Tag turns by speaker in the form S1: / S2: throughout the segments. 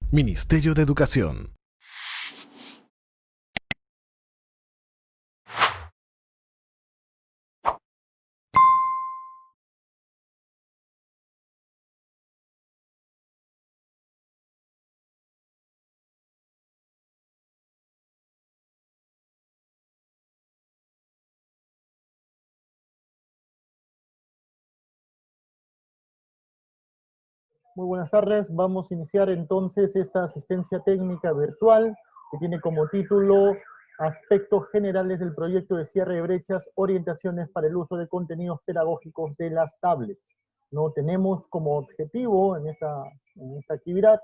S1: Ministerio de Educación.
S2: Muy buenas tardes, vamos a iniciar entonces esta asistencia técnica virtual que tiene como título Aspectos generales del proyecto de cierre de brechas, orientaciones para el uso de contenidos pedagógicos de las tablets. ¿No? Tenemos como objetivo en esta actividad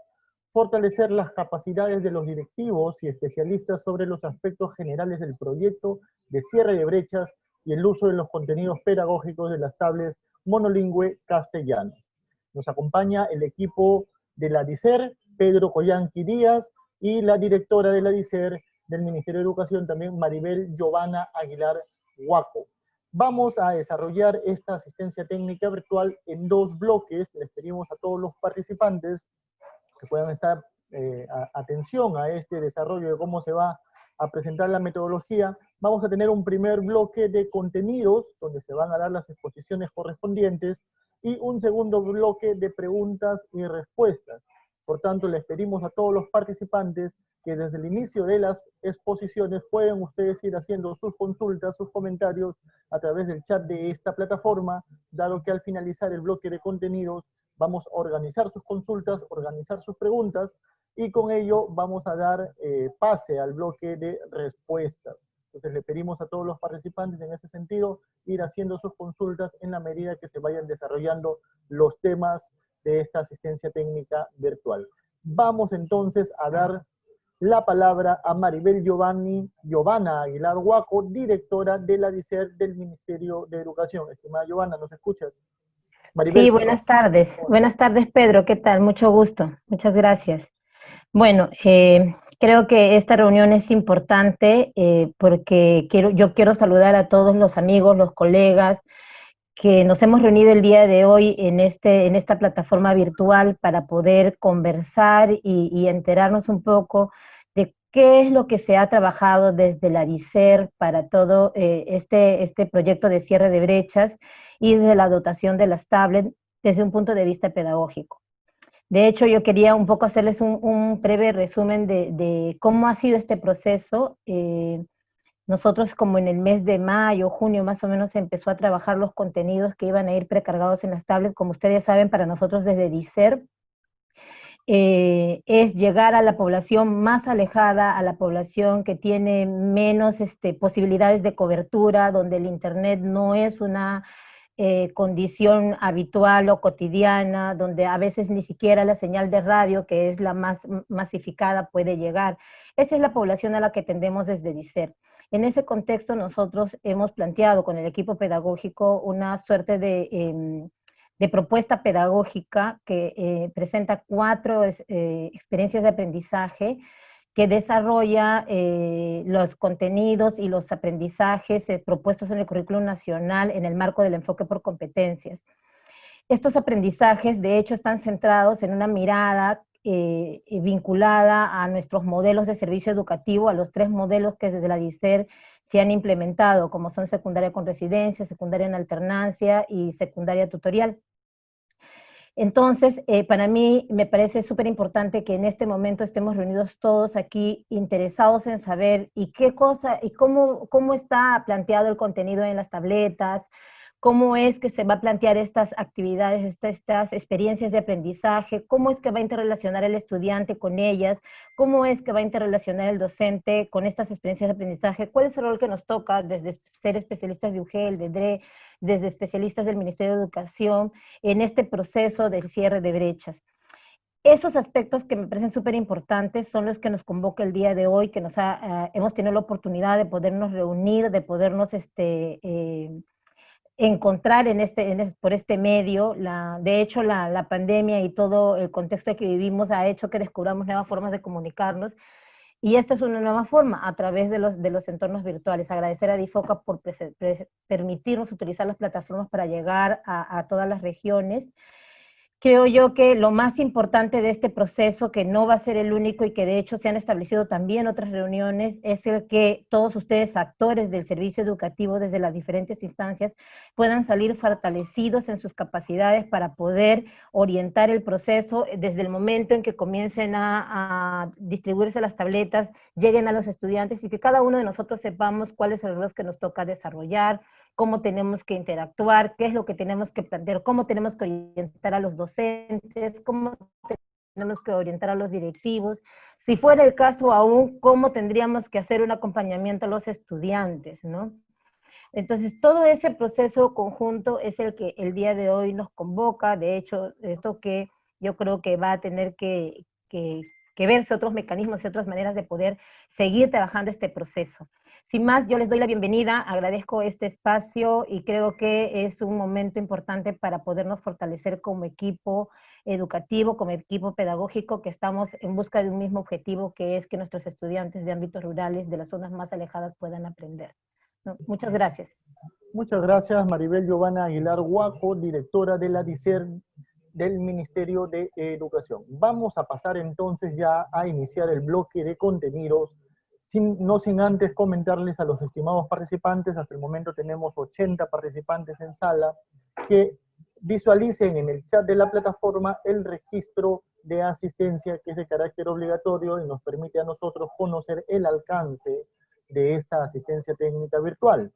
S2: fortalecer las capacidades de los directivos y especialistas sobre los aspectos generales del proyecto de cierre de brechas y el uso de los contenidos pedagógicos de las tablets monolingüe castellano. Nos acompaña el equipo de la DICER, Pedro Collanqui Díaz, y la directora de la DICER del Ministerio de Educación, también Maribel Giovanna Aguilar Huaco. Vamos a desarrollar esta asistencia técnica virtual en dos bloques. Les pedimos a todos los participantes que puedan estar atención a este desarrollo de cómo se va a presentar la metodología. Vamos a tener un primer bloque de contenidos, donde se van a dar las exposiciones correspondientes, y un segundo bloque de preguntas y respuestas. Por tanto, les pedimos a todos los participantes que desde el inicio de las exposiciones pueden ustedes ir haciendo sus consultas, sus comentarios a través del chat de esta plataforma, dado que al finalizar el bloque de contenidos vamos a organizar sus consultas, organizar sus preguntas, y con ello vamos a dar pase al bloque de respuestas. Entonces le pedimos a todos los participantes en ese sentido ir haciendo sus consultas en la medida que se vayan desarrollando los temas de esta asistencia técnica virtual. Vamos entonces a dar la palabra a Maribel Giovanna Aguilar Huaco, directora de la DICER del Ministerio de Educación. Estimada Giovanna, ¿nos escuchas?
S3: Sí,
S2: Maribel, perdón.
S3: buenas tardes. Buenas tardes, Pedro. ¿Qué tal? Mucho gusto. Muchas gracias. Bueno, creo que esta reunión es importante porque yo quiero saludar a todos los amigos, los colegas que nos hemos reunido el día de hoy en esta plataforma virtual para poder conversar y enterarnos un poco de qué es lo que se ha trabajado desde la DICER para todo este proyecto de cierre de brechas y desde la dotación de las tablets desde un punto de vista pedagógico. De hecho, yo quería un poco hacerles un breve resumen de cómo ha sido este proceso. Nosotros como en el mes de mayo, junio más o menos se empezó a trabajar los contenidos que iban a ir precargados en las tablets. Como ustedes saben, para nosotros desde DICER es llegar a la población más alejada, a la población que tiene menos posibilidades de cobertura, donde el internet no es una condición habitual o cotidiana, donde a veces ni siquiera la señal de radio, que es la más masificada, puede llegar. Esa es la población a la que tendemos desde DICER. En ese contexto nosotros hemos planteado con el equipo pedagógico una suerte de propuesta pedagógica que presenta 4 experiencias de aprendizaje que desarrolla los contenidos y los aprendizajes propuestos en el currículum nacional en el marco del enfoque por competencias. Estos aprendizajes, de hecho, están centrados en una mirada vinculada a nuestros modelos de servicio educativo, a los 3 modelos que desde la DICER se han implementado, como son secundaria con residencia, secundaria en alternancia y secundaria tutorial. Entonces, para mí me parece súper importante que en este momento estemos reunidos todos aquí interesados en saber y qué cosa y cómo está planteado el contenido en las tabletas, cómo es que se va a plantear estas actividades, estas experiencias de aprendizaje, cómo es que va a interrelacionar el estudiante con ellas, cómo es que va a interrelacionar el docente con estas experiencias de aprendizaje, cuál es el rol que nos toca desde ser especialistas de UGEL, de DRE, desde especialistas del Ministerio de Educación, en este proceso del cierre de brechas. Esos aspectos que me parecen súper importantes son los que nos convoca el día de hoy, que hemos tenido la oportunidad de podernos reunir, de podernos encontrar por este medio. De hecho, la pandemia y todo el contexto que vivimos ha hecho que descubramos nuevas formas de comunicarnos, y esta es una nueva forma a través de los entornos virtuales. Agradecer a DIFOCA por permitirnos utilizar las plataformas para llegar a todas las regiones. Creo yo que lo más importante de este proceso, que no va a ser el único y que de hecho se han establecido también otras reuniones, es el que todos ustedes, actores del servicio educativo desde las diferentes instancias, puedan salir fortalecidos en sus capacidades para poder orientar el proceso desde el momento en que comiencen a distribuirse las tabletas, lleguen a los estudiantes y que cada uno de nosotros sepamos cuál es el rol que nos toca desarrollar, cómo tenemos que interactuar, qué es lo que tenemos que plantear, cómo tenemos que orientar a los docentes, cómo tenemos que orientar a los directivos, si fuera el caso aún, cómo tendríamos que hacer un acompañamiento a los estudiantes, ¿no? Entonces, todo ese proceso conjunto es el que el día de hoy nos convoca, de hecho, esto que yo creo que va a tener que verse otros mecanismos y otras maneras de poder seguir trabajando este proceso. Sin más, yo les doy la bienvenida, agradezco este espacio y creo que es un momento importante para podernos fortalecer como equipo educativo, como equipo pedagógico, que estamos en busca de un mismo objetivo, que es que nuestros estudiantes de ámbitos rurales, de las zonas más alejadas, puedan aprender. ¿No? Muchas gracias.
S2: Muchas gracias, Maribel Giovanna Aguilar Huaco, directora de la DICER del Ministerio de Educación. Vamos a pasar entonces ya a iniciar el bloque de contenidos, no sin antes comentarles a los estimados participantes. Hasta el momento tenemos 80 participantes en sala, que visualicen en el chat de la plataforma el registro de asistencia, que es de carácter obligatorio y nos permite a nosotros conocer el alcance de esta asistencia técnica virtual.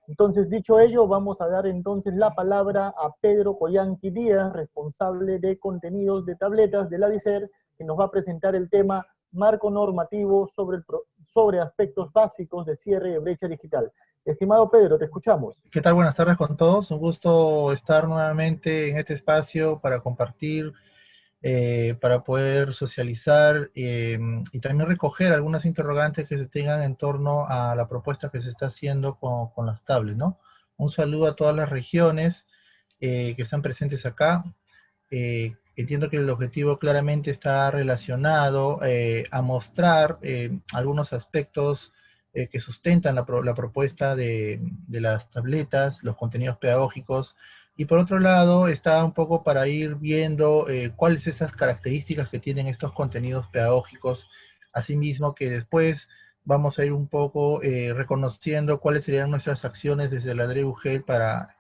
S2: Entonces, dicho ello, vamos a dar entonces la palabra a Pedro Coyanqui Díaz, responsable de contenidos de tabletas de la DICER, que nos va a presentar el tema marco normativo sobre aspectos básicos de cierre de brecha digital. Estimado Pedro, te escuchamos.
S4: ¿Qué tal? Buenas tardes con todos. Un gusto estar nuevamente en este espacio para compartir, para poder socializar y también recoger algunas interrogantes que se tengan en torno a la propuesta que se está haciendo con las tablets, ¿no? Un saludo a todas las regiones que están presentes acá. Entiendo que el objetivo claramente está relacionado a mostrar algunos aspectos que sustentan la propuesta de las tabletas, los contenidos pedagógicos, y por otro lado está un poco para ir viendo cuáles son esas características que tienen estos contenidos pedagógicos, asimismo que después vamos a ir un poco reconociendo cuáles serían nuestras acciones desde la DREUGEL para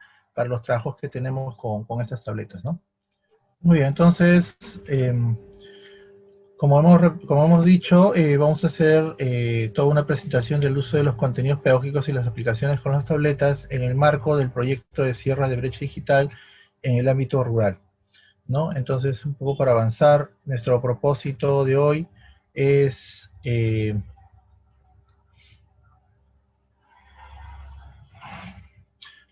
S4: los trabajos que tenemos con estas tabletas, ¿no? Muy bien, entonces, como hemos dicho, vamos a hacer toda una presentación del uso de los contenidos pedagógicos y las aplicaciones con las tabletas en el marco del proyecto de cierre de brecha digital en el ámbito rural, ¿no? Entonces, un poco para avanzar, nuestro propósito de hoy es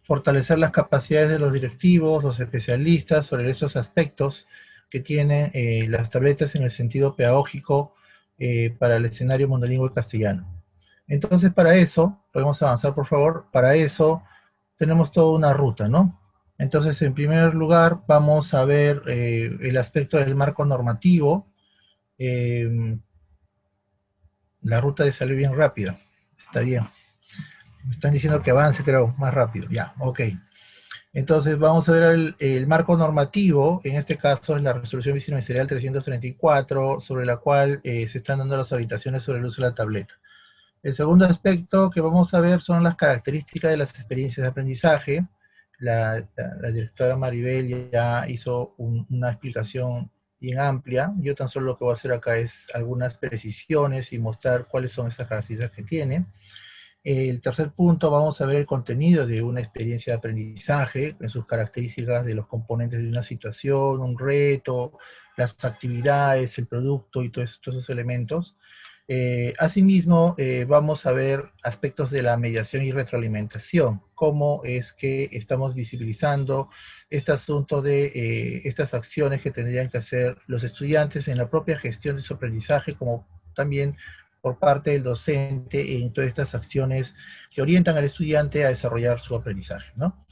S4: fortalecer las capacidades de los directivos, los especialistas sobre estos aspectos que tienen las tabletas en el sentido pedagógico para el escenario monolingüe castellano. Entonces, para eso, podemos avanzar por favor, para eso tenemos toda una ruta, ¿no? Entonces, en primer lugar, vamos a ver el aspecto del marco normativo. La ruta de salir bien rápida, está bien. Me están diciendo que avance, creo, más rápido. Ya, ok. Entonces vamos a ver el marco normativo, en este caso es la resolución viceministerial 334, sobre la cual se están dando las orientaciones sobre el uso de la tableta. El segundo aspecto que vamos a ver son las características de las experiencias de aprendizaje. La directora Maribel ya hizo una explicación bien amplia. Yo tan solo lo que voy a hacer acá es algunas precisiones y mostrar cuáles son esas características que tiene. El tercer punto, vamos a ver el contenido de una experiencia de aprendizaje, en sus características de los componentes de una situación, un reto, las actividades, el producto y todos esos elementos. Asimismo, vamos a ver aspectos de la mediación y retroalimentación, cómo es que estamos visibilizando este asunto de estas acciones que tendrían que hacer los estudiantes en la propia gestión de su aprendizaje, como también por parte del docente en todas estas acciones que orientan al estudiante a desarrollar su aprendizaje, ¿no?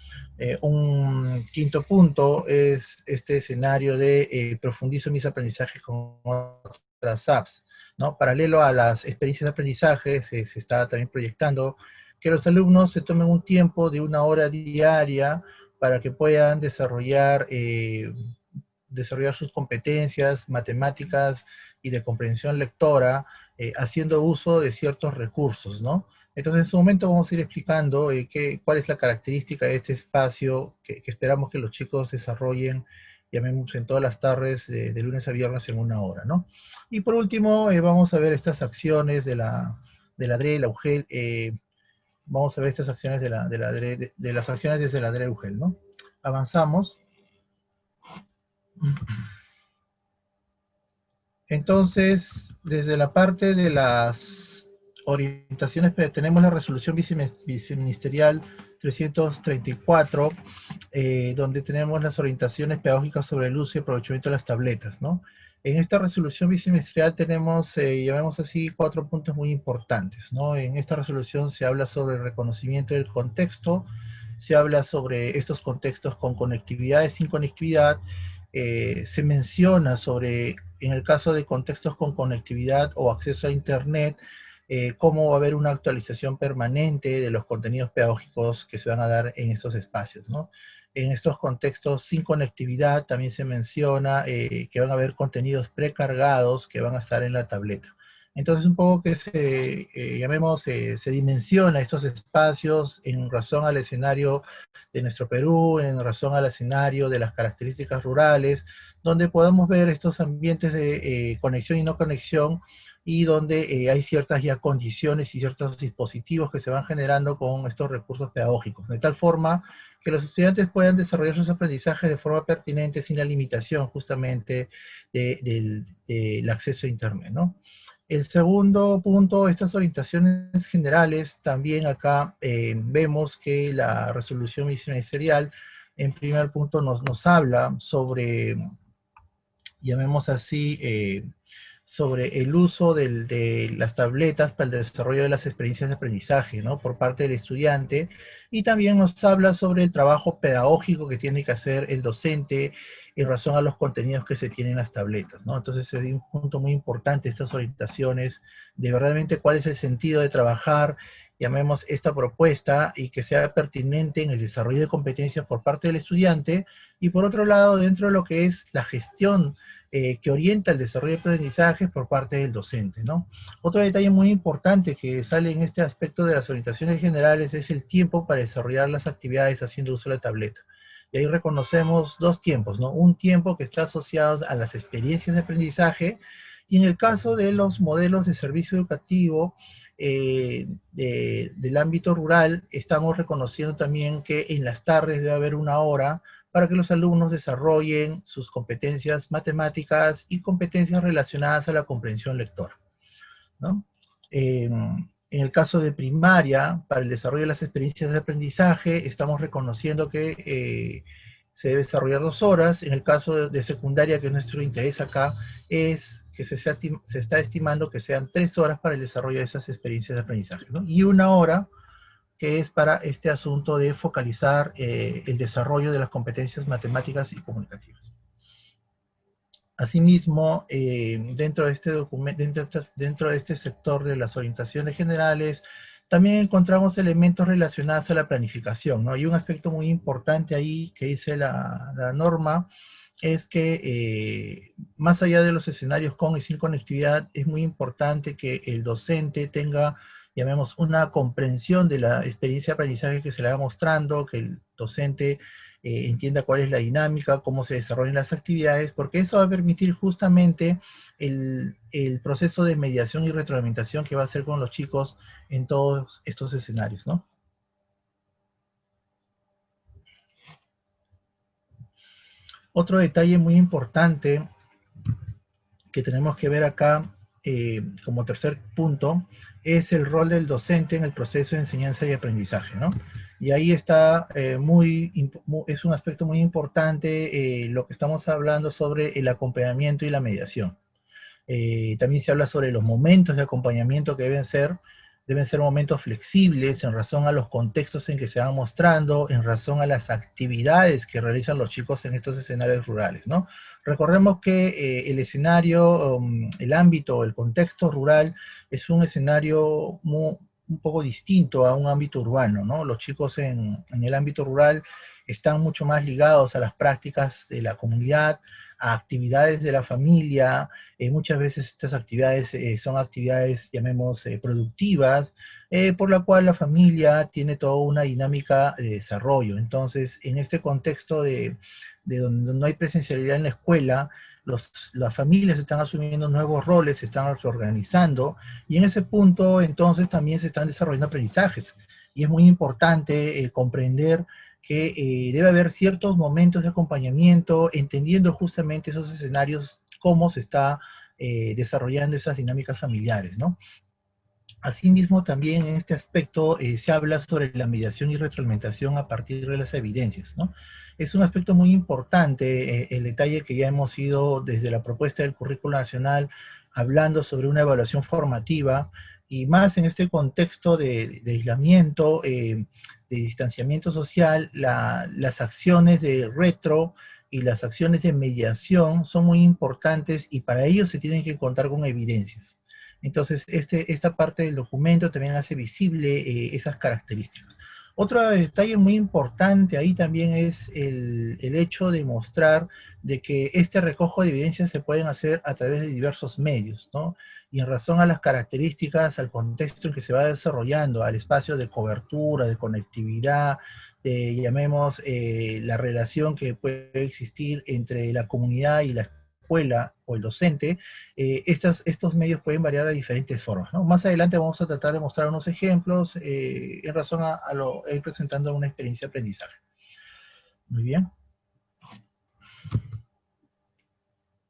S4: Un quinto punto es este escenario de profundizo mis aprendizajes con otras apps, ¿no? Paralelo a las experiencias de aprendizaje, se está también proyectando que los alumnos se tomen un tiempo de 1 hora diaria para que puedan desarrollar desarrollar sus competencias matemáticas y de comprensión lectora, haciendo uso de ciertos recursos, ¿no? Entonces, en su momento vamos a ir explicando cuál es la característica de este espacio que esperamos que los chicos desarrollen, llamemos en todas las tardes, de lunes a viernes en 1 hora, ¿no? Y por último, vamos a ver estas acciones de la DRE, la UGEL, vamos a ver estas acciones de las acciones desde la DRE UGEL, ¿no? Avanzamos. Entonces, desde la parte de las orientaciones, tenemos la resolución viceministerial 334, donde tenemos las orientaciones pedagógicas sobre el uso y aprovechamiento de las tabletas, ¿no? En esta resolución viceministerial tenemos, llamemos así, 4 puntos muy importantes, ¿no? En esta resolución se habla sobre el reconocimiento del contexto, se habla sobre estos contextos con conectividad y sin conectividad, se menciona sobre, en el caso de contextos con conectividad o acceso a Internet, cómo va a haber una actualización permanente de los contenidos pedagógicos que se van a dar en estos espacios, ¿no? En estos contextos sin conectividad también se menciona que van a haber contenidos precargados que van a estar en la tableta. Entonces un poco que se dimensiona estos espacios en razón al escenario de nuestro Perú, en razón al escenario de las características rurales, donde podemos ver estos ambientes de conexión y no conexión, y donde hay ciertas ya condiciones y ciertos dispositivos que se van generando con estos recursos pedagógicos, de tal forma que los estudiantes puedan desarrollar sus aprendizajes de forma pertinente sin la limitación justamente del acceso a Internet, ¿no? El segundo punto, estas orientaciones generales, también acá vemos que la resolución viceministerial, en primer punto, nos habla sobre, llamemos así, sobre el uso de las tabletas para el desarrollo de las experiencias de aprendizaje, ¿no? Por parte del estudiante, y también nos habla sobre el trabajo pedagógico que tiene que hacer el docente en razón a los contenidos que se tienen en las tabletas, ¿no? Entonces es un punto muy importante estas orientaciones, de verdaderamente cuál es el sentido de trabajar, llamemos esta propuesta, y que sea pertinente en el desarrollo de competencias por parte del estudiante, y por otro lado, dentro de lo que es la gestión que orienta el desarrollo de aprendizajes por parte del docente, ¿no? Otro detalle muy importante que sale en este aspecto de las orientaciones generales es el tiempo para desarrollar las actividades haciendo uso de la tableta. Y ahí reconocemos 2 tiempos, ¿no? Un tiempo que está asociado a las experiencias de aprendizaje, y en el caso de los modelos de servicio educativo del ámbito rural, estamos reconociendo también que en las tardes debe haber 1 hora para que los alumnos desarrollen sus competencias matemáticas y competencias relacionadas a la comprensión lectora, ¿no? En el caso de primaria, para el desarrollo de las experiencias de aprendizaje, estamos reconociendo que se debe desarrollar 2 horas. En el caso de secundaria, que es nuestro interés acá, es que se está estimando que sean 3 horas para el desarrollo de esas experiencias de aprendizaje, ¿no? Y 1 hora que es para este asunto de focalizar el desarrollo de las competencias matemáticas y comunicativas. Asimismo, dentro de este documento, dentro de este sector de las orientaciones generales, también encontramos elementos relacionados a la planificación, ¿no? Y un aspecto muy importante ahí que dice la norma es que más allá de los escenarios con y sin conectividad, es muy importante que el docente tenga, llamemos, una comprensión de la experiencia de aprendizaje que se le va mostrando, que el docente entienda cuál es la dinámica, cómo se desarrollan las actividades, porque eso va a permitir justamente el proceso de mediación y retroalimentación que va a hacer con los chicos en todos estos escenarios, ¿no? Otro detalle muy importante que tenemos que ver acá como tercer punto es el rol del docente en el proceso de enseñanza y aprendizaje, ¿no? Y ahí está es un aspecto muy importante lo que estamos hablando sobre el acompañamiento y la mediación. También se habla sobre los momentos de acompañamiento que deben ser momentos flexibles en razón a los contextos en que se van mostrando, en razón a las actividades que realizan los chicos en estos escenarios rurales, ¿no? Recordemos que el escenario, el ámbito, el contexto rural es un escenario un poco distinto a un ámbito urbano, ¿no? Los chicos en el ámbito rural están mucho más ligados a las prácticas de la comunidad, a actividades de la familia. Muchas veces estas actividades son actividades, llamemos, productivas, por la cual la familia tiene toda una dinámica de desarrollo. Entonces, en este contexto de donde no hay presencialidad en la escuela, las familias están asumiendo nuevos roles, se están reorganizando, y en ese punto entonces también se están desarrollando aprendizajes. Y es muy importante comprender que debe haber ciertos momentos de acompañamiento, entendiendo justamente esos escenarios, cómo se está desarrollando esas dinámicas familiares, ¿no? Asimismo, también en este aspecto se habla sobre la mediación y retroalimentación a partir de las evidencias, ¿no? Es un aspecto muy importante, el detalle que ya hemos ido desde la propuesta del currículo nacional, hablando sobre una evaluación formativa, y más en este contexto de aislamiento, de distanciamiento social, las acciones de retro y las acciones de mediación son muy importantes, y para ello se tienen que contar con evidencias. Entonces, esta parte del documento también hace visible esas características. Otro detalle muy importante ahí también es el hecho de mostrar de que este recojo de evidencias se pueden hacer a través de diversos medios, ¿no? Y en razón a las características, al contexto en que se va desarrollando, al espacio de cobertura, de conectividad, llamemos la relación que puede existir entre la comunidad y la escuela o el docente, estos medios pueden variar de diferentes formas, ¿no? Más adelante vamos a tratar de mostrar unos ejemplos en razón a ir presentando una experiencia de aprendizaje. Muy bien.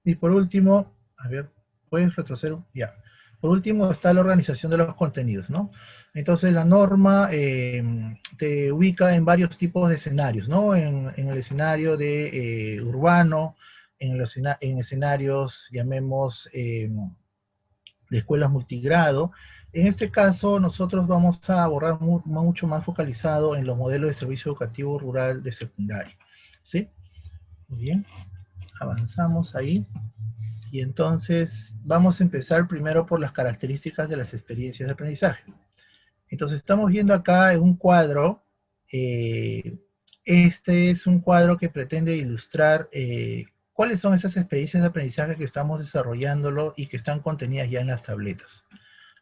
S4: Y por último, a ver, ¿puedes retroceder? Ya. Por último está la organización de los contenidos, ¿no? Entonces la norma te ubica en varios tipos de escenarios, ¿no? En el escenario de urbano, en escenarios, llamemos, de escuelas multigrado. En este caso, nosotros vamos a abordar mucho más focalizado en los modelos de servicio educativo rural de secundaria, ¿sí? Muy bien, avanzamos ahí. Y entonces vamos a empezar primero por las características de las experiencias de aprendizaje. Entonces estamos viendo acá en un cuadro, este es un cuadro que pretende ilustrar cuáles son esas experiencias de aprendizaje que estamos desarrollándolo y que están contenidas ya en las tabletas.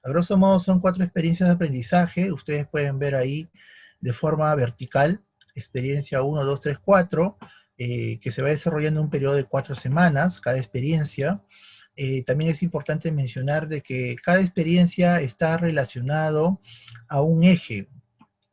S4: A grosso modo son 4 experiencias de aprendizaje, ustedes pueden ver ahí de forma vertical, experiencia 1, 2, 3, 4, que se va desarrollando en un periodo de 4 semanas, cada experiencia. También es importante mencionar de que cada experiencia está relacionado a un eje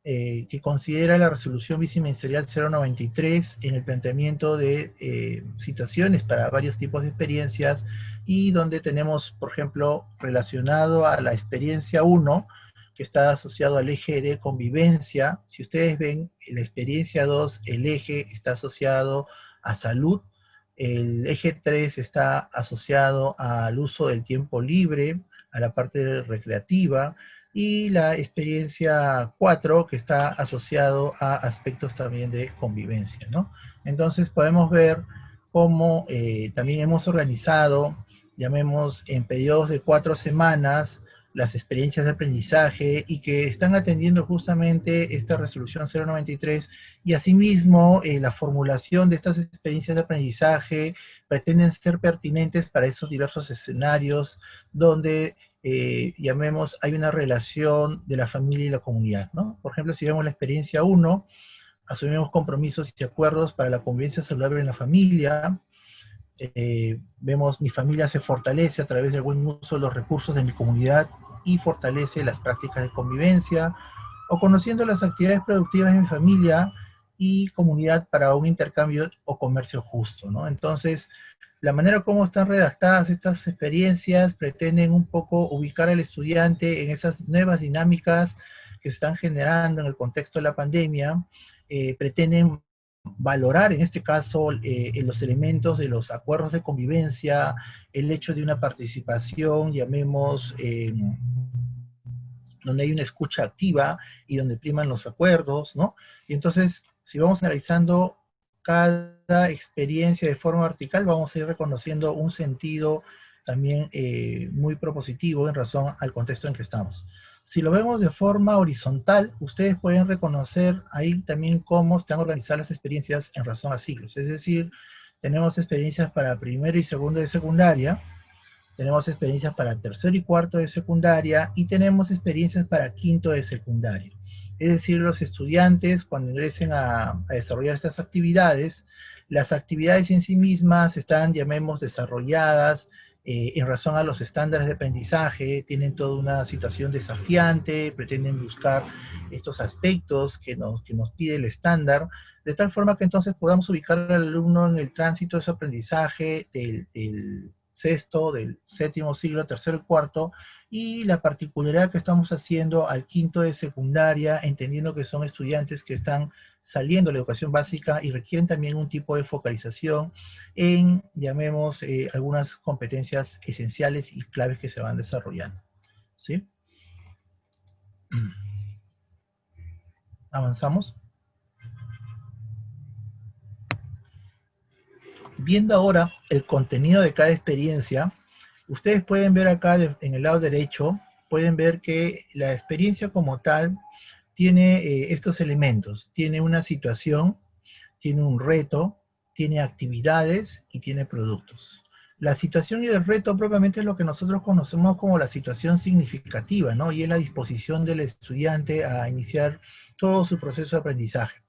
S4: que considera la resolución viceministerial 093 en el planteamiento de situaciones para varios tipos de experiencias, y donde tenemos, por ejemplo, relacionado a la experiencia 1, que está asociado al eje de convivencia. Si ustedes ven, en la experiencia 2, el eje está asociado a salud, el eje 3 está asociado al uso del tiempo libre, a la parte recreativa, y la experiencia 4, que está asociado a aspectos también de convivencia, ¿no? Entonces podemos ver cómo también hemos organizado, llamemos, en periodos de 4 semanas, las experiencias de aprendizaje, y que están atendiendo justamente esta resolución 093, y asimismo la formulación de estas experiencias de aprendizaje pretenden ser pertinentes para esos diversos escenarios donde, llamemos, hay una relación de la familia y la comunidad, ¿no? Por ejemplo, si vemos la experiencia 1, asumimos compromisos y acuerdos para la convivencia saludable en la familia. Vemos, mi familia se fortalece a través del buen uso de los recursos de mi comunidad y fortalece las prácticas de convivencia, o conociendo las actividades productivas de mi familia y comunidad para un intercambio o comercio justo, ¿no? Entonces, la manera como están redactadas estas experiencias pretenden un poco ubicar al estudiante en esas nuevas dinámicas que se están generando en el contexto de la pandemia, pretenden valorar en este caso en los elementos de los acuerdos de convivencia, el hecho de una participación, llamemos, donde hay una escucha activa y donde priman los acuerdos, ¿no? Y entonces, si vamos analizando cada experiencia de forma vertical, vamos a ir reconociendo un sentido también muy propositivo en razón al contexto en que estamos. Si lo vemos de forma horizontal, ustedes pueden reconocer ahí también cómo están organizadas las experiencias en razón a siglos. Es decir, tenemos experiencias para primero y segundo de secundaria, tenemos experiencias para tercero y cuarto de secundaria, y tenemos experiencias para quinto de secundaria. Es decir, los estudiantes cuando ingresen a desarrollar estas actividades, las actividades en sí mismas están, llamemos, desarrolladas en razón a los estándares de aprendizaje, tienen toda una situación desafiante, pretenden buscar estos aspectos que nos pide el estándar, de tal forma que entonces podamos ubicar al alumno en el tránsito de su aprendizaje del sexto, del séptimo siglo, tercero y cuarto, y la particularidad que estamos haciendo al quinto de secundaria, entendiendo que son estudiantes que están saliendo de la educación básica y requieren también un tipo de focalización en, llamemos, algunas competencias esenciales y claves que se van desarrollando. ¿Sí? ¿Avanzamos? Viendo ahora el contenido de cada experiencia, ustedes pueden ver acá en el lado derecho, pueden ver que la experiencia como tal tiene estos elementos. Tiene una situación, tiene un reto, tiene actividades y tiene productos. La situación y el reto propiamente es lo que nosotros conocemos como la situación significativa, ¿no? Y es la disposición del estudiante a iniciar todo su proceso de aprendizaje.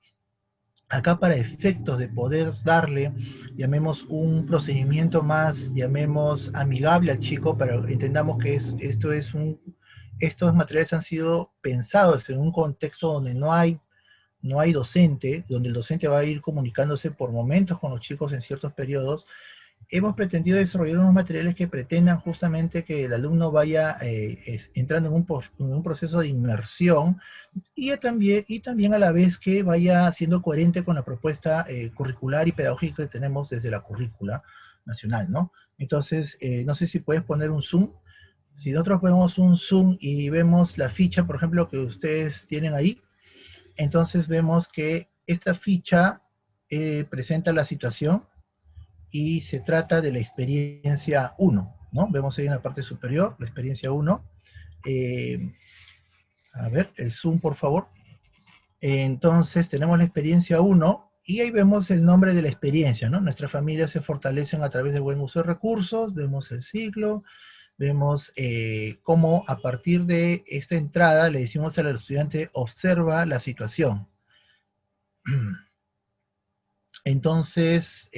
S4: Acá para efectos de poder darle, llamemos, un procedimiento más, llamemos, amigable al chico, pero entendamos que estos materiales han sido pensados en un contexto donde no hay docente, donde el docente va a ir comunicándose por momentos con los chicos en ciertos periodos. Hemos pretendido desarrollar unos materiales que pretendan justamente que el alumno vaya entrando en un proceso de inmersión y también a la vez que vaya siendo coherente con la propuesta curricular y pedagógica que tenemos desde la currícula nacional, ¿no? Entonces, no sé si puedes poner un zoom. Si nosotros ponemos un zoom y vemos la ficha, por ejemplo, que ustedes tienen ahí, entonces vemos que esta ficha presenta la situación y se trata de la experiencia 1, ¿no? Vemos ahí en la parte superior, la experiencia 1. A ver, el zoom, por favor. Entonces tenemos la experiencia 1 y ahí vemos el nombre de la experiencia, ¿no? Nuestras familias se fortalecen a través del buen uso de recursos, vemos el ciclo, vemos cómo a partir de esta entrada le decimos al estudiante, observa la situación. Entonces,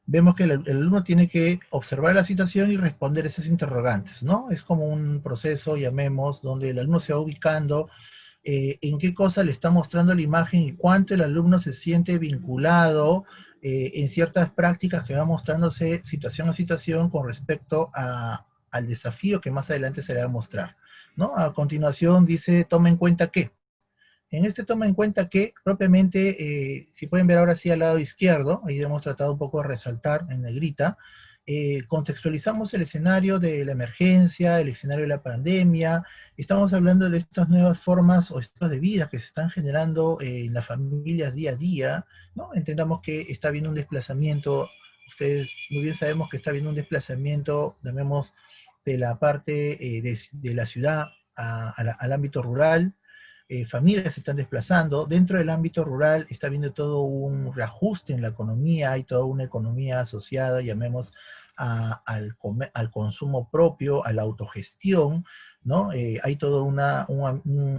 S4: vemos que el alumno tiene que observar la situación y responder esas interrogantes, ¿no? Es como un proceso, llamemos, donde el alumno se va ubicando en qué cosa le está mostrando la imagen y cuánto el alumno se siente vinculado en ciertas prácticas que va mostrándose situación a situación con respecto al desafío que más adelante se le va a mostrar, ¿no? A continuación dice, toma en cuenta qué. En este toma en cuenta que, propiamente, si pueden ver ahora sí al lado izquierdo, ahí hemos tratado un poco de resaltar en negrita, contextualizamos el escenario de la emergencia, el escenario de la pandemia, estamos hablando de estas nuevas formas o estilos de vida que se están generando en las familias día a día, ¿no? Entendamos que está habiendo un desplazamiento, ustedes muy bien sabemos que está habiendo un desplazamiento, llamemos, de la parte de la ciudad al ámbito rural. Familias se están desplazando, dentro del ámbito rural está habiendo todo un reajuste en la economía, hay toda una economía asociada, llamemos, al consumo propio, a la autogestión, ¿no? Hay todo un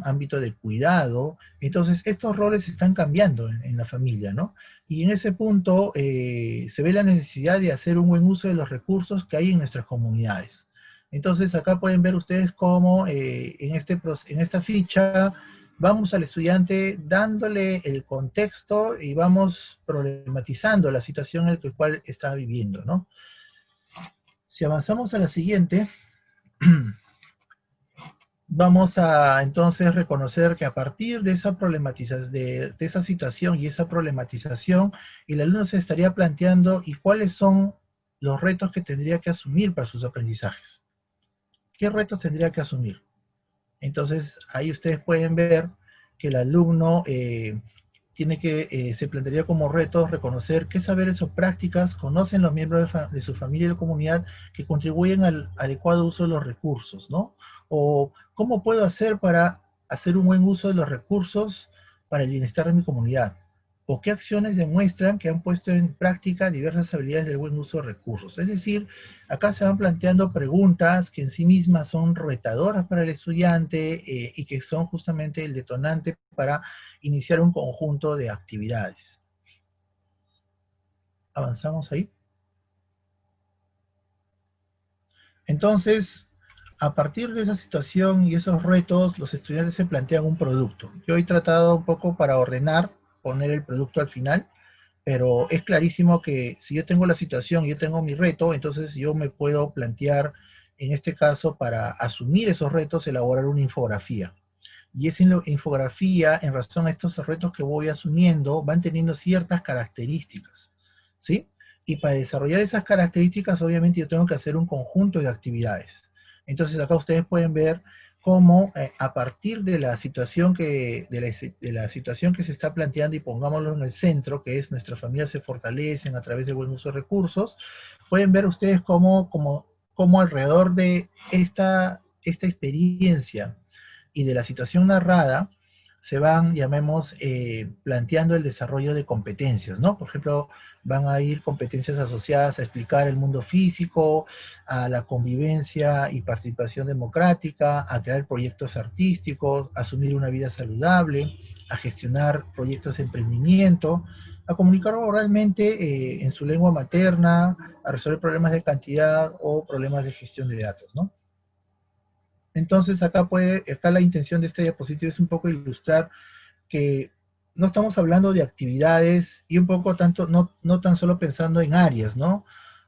S4: ámbito de cuidado, entonces estos roles están cambiando en la familia, ¿no? Y en ese punto se ve la necesidad de hacer un buen uso de los recursos que hay en nuestras comunidades. Entonces acá pueden ver ustedes cómo en esta ficha vamos al estudiante dándole el contexto y vamos problematizando la situación en la cual está viviendo, ¿no? Si avanzamos a la siguiente, vamos a entonces reconocer que a partir de esa problematización, de esa situación y esa problematización, el alumno se estaría planteando y cuáles son los retos que tendría que asumir para sus aprendizajes. ¿Qué retos tendría que asumir? Entonces, ahí ustedes pueden ver que el alumno se plantearía como reto reconocer qué saberes o prácticas conocen los miembros de su familia y de la comunidad que contribuyen al adecuado uso de los recursos, ¿no? O cómo puedo hacer para hacer un buen uso de los recursos para el bienestar de mi comunidad. o qué acciones demuestran que han puesto en práctica diversas habilidades del buen uso de recursos. Es decir, acá se van planteando preguntas que en sí mismas son retadoras para el estudiante y que son justamente el detonante para iniciar un conjunto de actividades. ¿Avanzamos ahí? Entonces, a partir de esa situación y esos retos, los estudiantes se plantean un producto. Yo he tratado un poco para ordenar, poner el producto al final, pero es clarísimo que si yo tengo la situación, yo tengo mi reto, entonces yo me puedo plantear, en este caso, para asumir esos retos, elaborar una infografía. Y esa infografía, en razón a estos retos que voy asumiendo, van teniendo ciertas características, ¿sí? Y para desarrollar esas características, obviamente yo tengo que hacer un conjunto de actividades. Entonces acá ustedes pueden ver cómo a partir de la situación de la situación que se está planteando, y pongámoslo en el centro, que es nuestras familias se fortalecen a través del buen uso de recursos, pueden ver ustedes cómo alrededor de esta experiencia y de la situación narrada, se van, llamemos, planteando el desarrollo de competencias, ¿no? Por ejemplo, van a ir competencias asociadas a explicar el mundo físico, a la convivencia y participación democrática, a crear proyectos artísticos, a asumir una vida saludable, a gestionar proyectos de emprendimiento, a comunicar oralmente en su lengua materna, a resolver problemas de cantidad o problemas de gestión de datos, ¿no? Entonces acá la intención de esta diapositiva es un poco ilustrar que no estamos hablando de actividades y un poco tanto, no tan solo pensando en áreas, ¿no?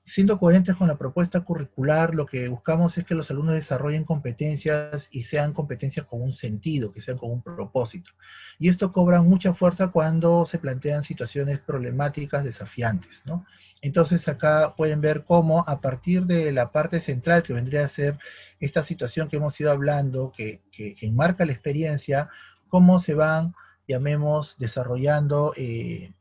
S4: Siendo coherentes con la propuesta curricular, lo que buscamos es que los alumnos desarrollen competencias y sean competencias con un sentido, que sean con un propósito. Y esto cobra mucha fuerza cuando se plantean situaciones problemáticas, desafiantes, ¿no? Entonces acá pueden ver cómo a partir de la parte central que vendría a ser esta situación que hemos ido hablando, que enmarca la experiencia, cómo se van, llamemos, desarrollando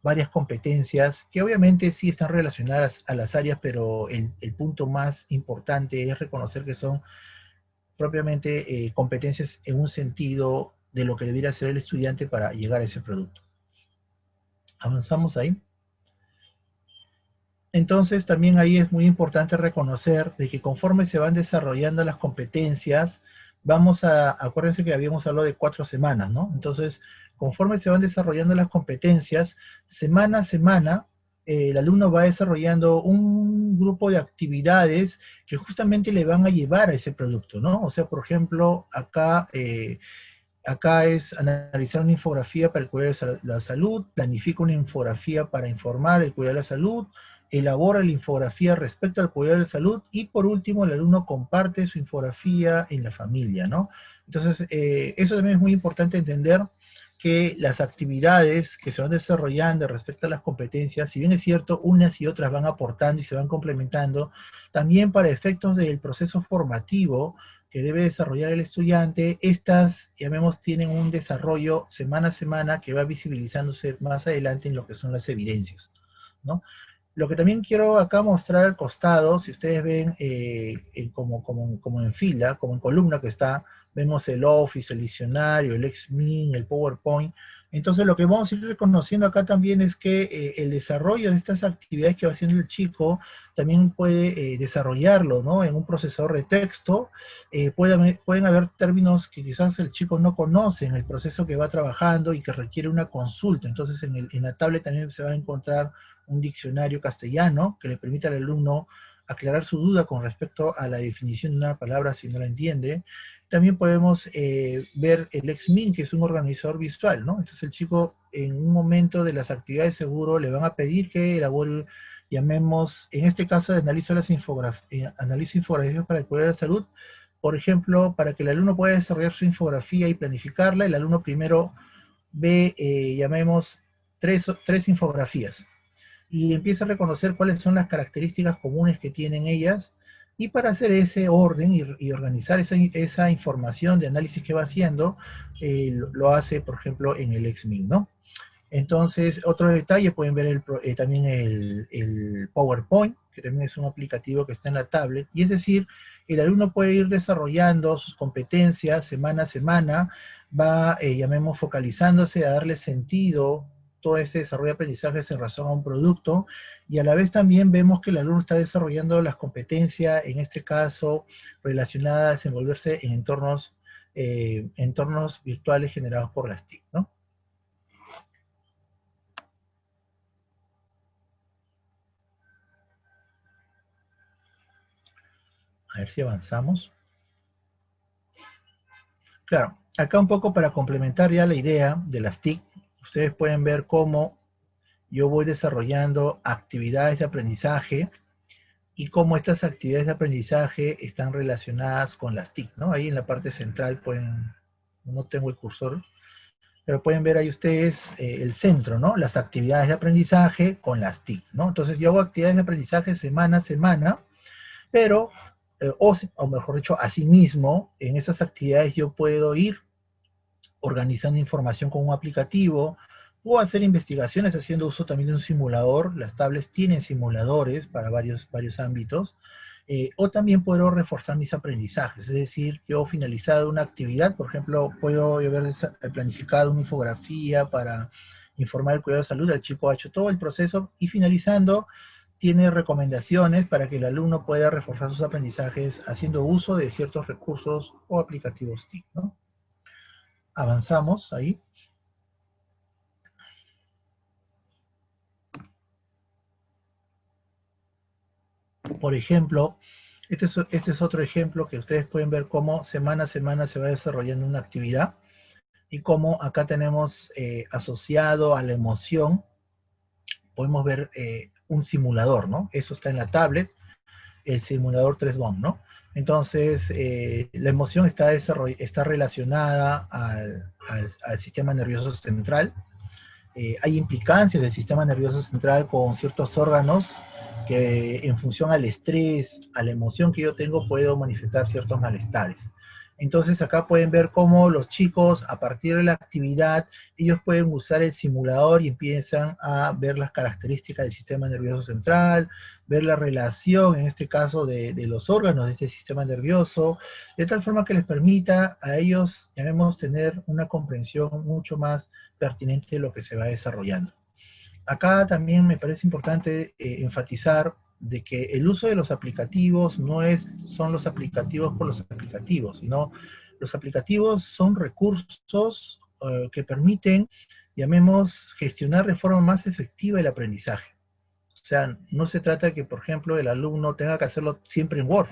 S4: varias competencias que obviamente sí están relacionadas a las áreas, pero el punto más importante es reconocer que son propiamente competencias en un sentido de lo que debiera ser el estudiante para llegar a ese producto. ¿Avanzamos ahí? Entonces también ahí es muy importante reconocer de que conforme se van desarrollando las competencias, acuérdense que habíamos hablado de 4 semanas, ¿no? Entonces, conforme se van desarrollando las competencias, semana a semana, el alumno va desarrollando un grupo de actividades que justamente le van a llevar a ese producto, ¿no? O sea, por ejemplo, acá es analizar una infografía para el cuidado de la salud, planifica una infografía para informar el cuidado de la salud, elabora la infografía respecto al cuidado de la salud y por último el alumno comparte su infografía en la familia, ¿no? Entonces, eso también es muy importante entender que las actividades que se van desarrollando respecto a las competencias, si bien es cierto, unas y otras van aportando y se van complementando, también para efectos del proceso formativo que debe desarrollar el estudiante, estas, llamemos, tienen un desarrollo semana a semana que va visibilizándose más adelante en lo que son las evidencias, ¿no? Lo que también quiero acá mostrar al costado, si ustedes ven como en fila, como en columna que está, vemos el Office, el diccionario, el X-Min, el PowerPoint. Entonces lo que vamos a ir reconociendo acá también es que el desarrollo de estas actividades que va haciendo el chico también puede desarrollarlo, ¿no? En un procesador de texto, pueden haber términos que quizás el chico no conoce en el proceso que va trabajando y que requiere una consulta. Entonces en la tablet también se va a encontrar un diccionario castellano que le permita al alumno aclarar su duda con respecto a la definición de una palabra si no la entiende. También podemos ver el X-Min, que es un organizador visual, ¿no? Entonces el chico en un momento de las actividades seguro le van a pedir que elabore, llamemos, en este caso analizo infografías para el cuidado de la salud. Por ejemplo, para que el alumno pueda desarrollar su infografía y planificarla, el alumno primero ve, llamemos, tres infografías y empieza a reconocer cuáles son las características comunes que tienen ellas, y para hacer ese orden y organizar esa información de análisis que va haciendo, lo hace, por ejemplo, en el X-Min, ¿no? Entonces, otro detalle, pueden ver también el PowerPoint, que también es un aplicativo que está en la tablet, y es decir, el alumno puede ir desarrollando sus competencias semana a semana, va, llamemos, focalizándose a darle sentido todo ese desarrollo de aprendizajes en relación a un producto, y a la vez también vemos que el alumno está desarrollando las competencias, en este caso, relacionadas a desenvolverse en entornos virtuales generados por las TIC, ¿no? A ver si avanzamos. Claro, acá un poco para complementar ya la idea de las TIC, ustedes pueden ver cómo yo voy desarrollando actividades de aprendizaje y cómo estas actividades de aprendizaje están relacionadas con las TIC, ¿no? Ahí en la parte central pueden, no tengo el cursor, pero pueden ver ahí ustedes el centro, ¿no? Las actividades de aprendizaje con las TIC, ¿no? Entonces yo hago actividades de aprendizaje semana a semana, pero, o mejor dicho, asimismo, en estas actividades yo puedo ir organizando información con un aplicativo, o hacer investigaciones haciendo uso también de un simulador. Las tablets tienen simuladores para varios ámbitos, o también puedo reforzar mis aprendizajes, es decir, yo finalizado una actividad, por ejemplo, puedo haber planificado una infografía para informar el cuidado de salud, el chico ha hecho todo el proceso, y finalizando, tiene recomendaciones para que el alumno pueda reforzar sus aprendizajes haciendo uso de ciertos recursos o aplicativos TIC, ¿no? Avanzamos ahí. Por ejemplo, este es otro ejemplo que ustedes pueden ver cómo semana a semana se va desarrollando una actividad y cómo acá tenemos asociado a la emoción, podemos ver un simulador, ¿no? Eso está en la tablet, el simulador 3BOM, ¿no? Entonces, la emoción está relacionada al sistema nervioso central. Hay implicancias del sistema nervioso central con ciertos órganos que en función al estrés, a la emoción que yo tengo, puedo manifestar ciertos malestares. Entonces acá pueden ver cómo los chicos, a partir de la actividad, ellos pueden usar el simulador y empiezan a ver las características del sistema nervioso central, ver la relación, en este caso, de los órganos de este sistema nervioso, de tal forma que les permita a ellos, llamemos, tener una comprensión mucho más pertinente de lo que se va desarrollando. Acá también me parece importante enfatizar de que el uso de los aplicativos no son los aplicativos por los aplicativos, sino los aplicativos son recursos que permiten, llamemos, gestionar de forma más efectiva el aprendizaje. O sea, no se trata de que, por ejemplo, el alumno tenga que hacerlo siempre en Word,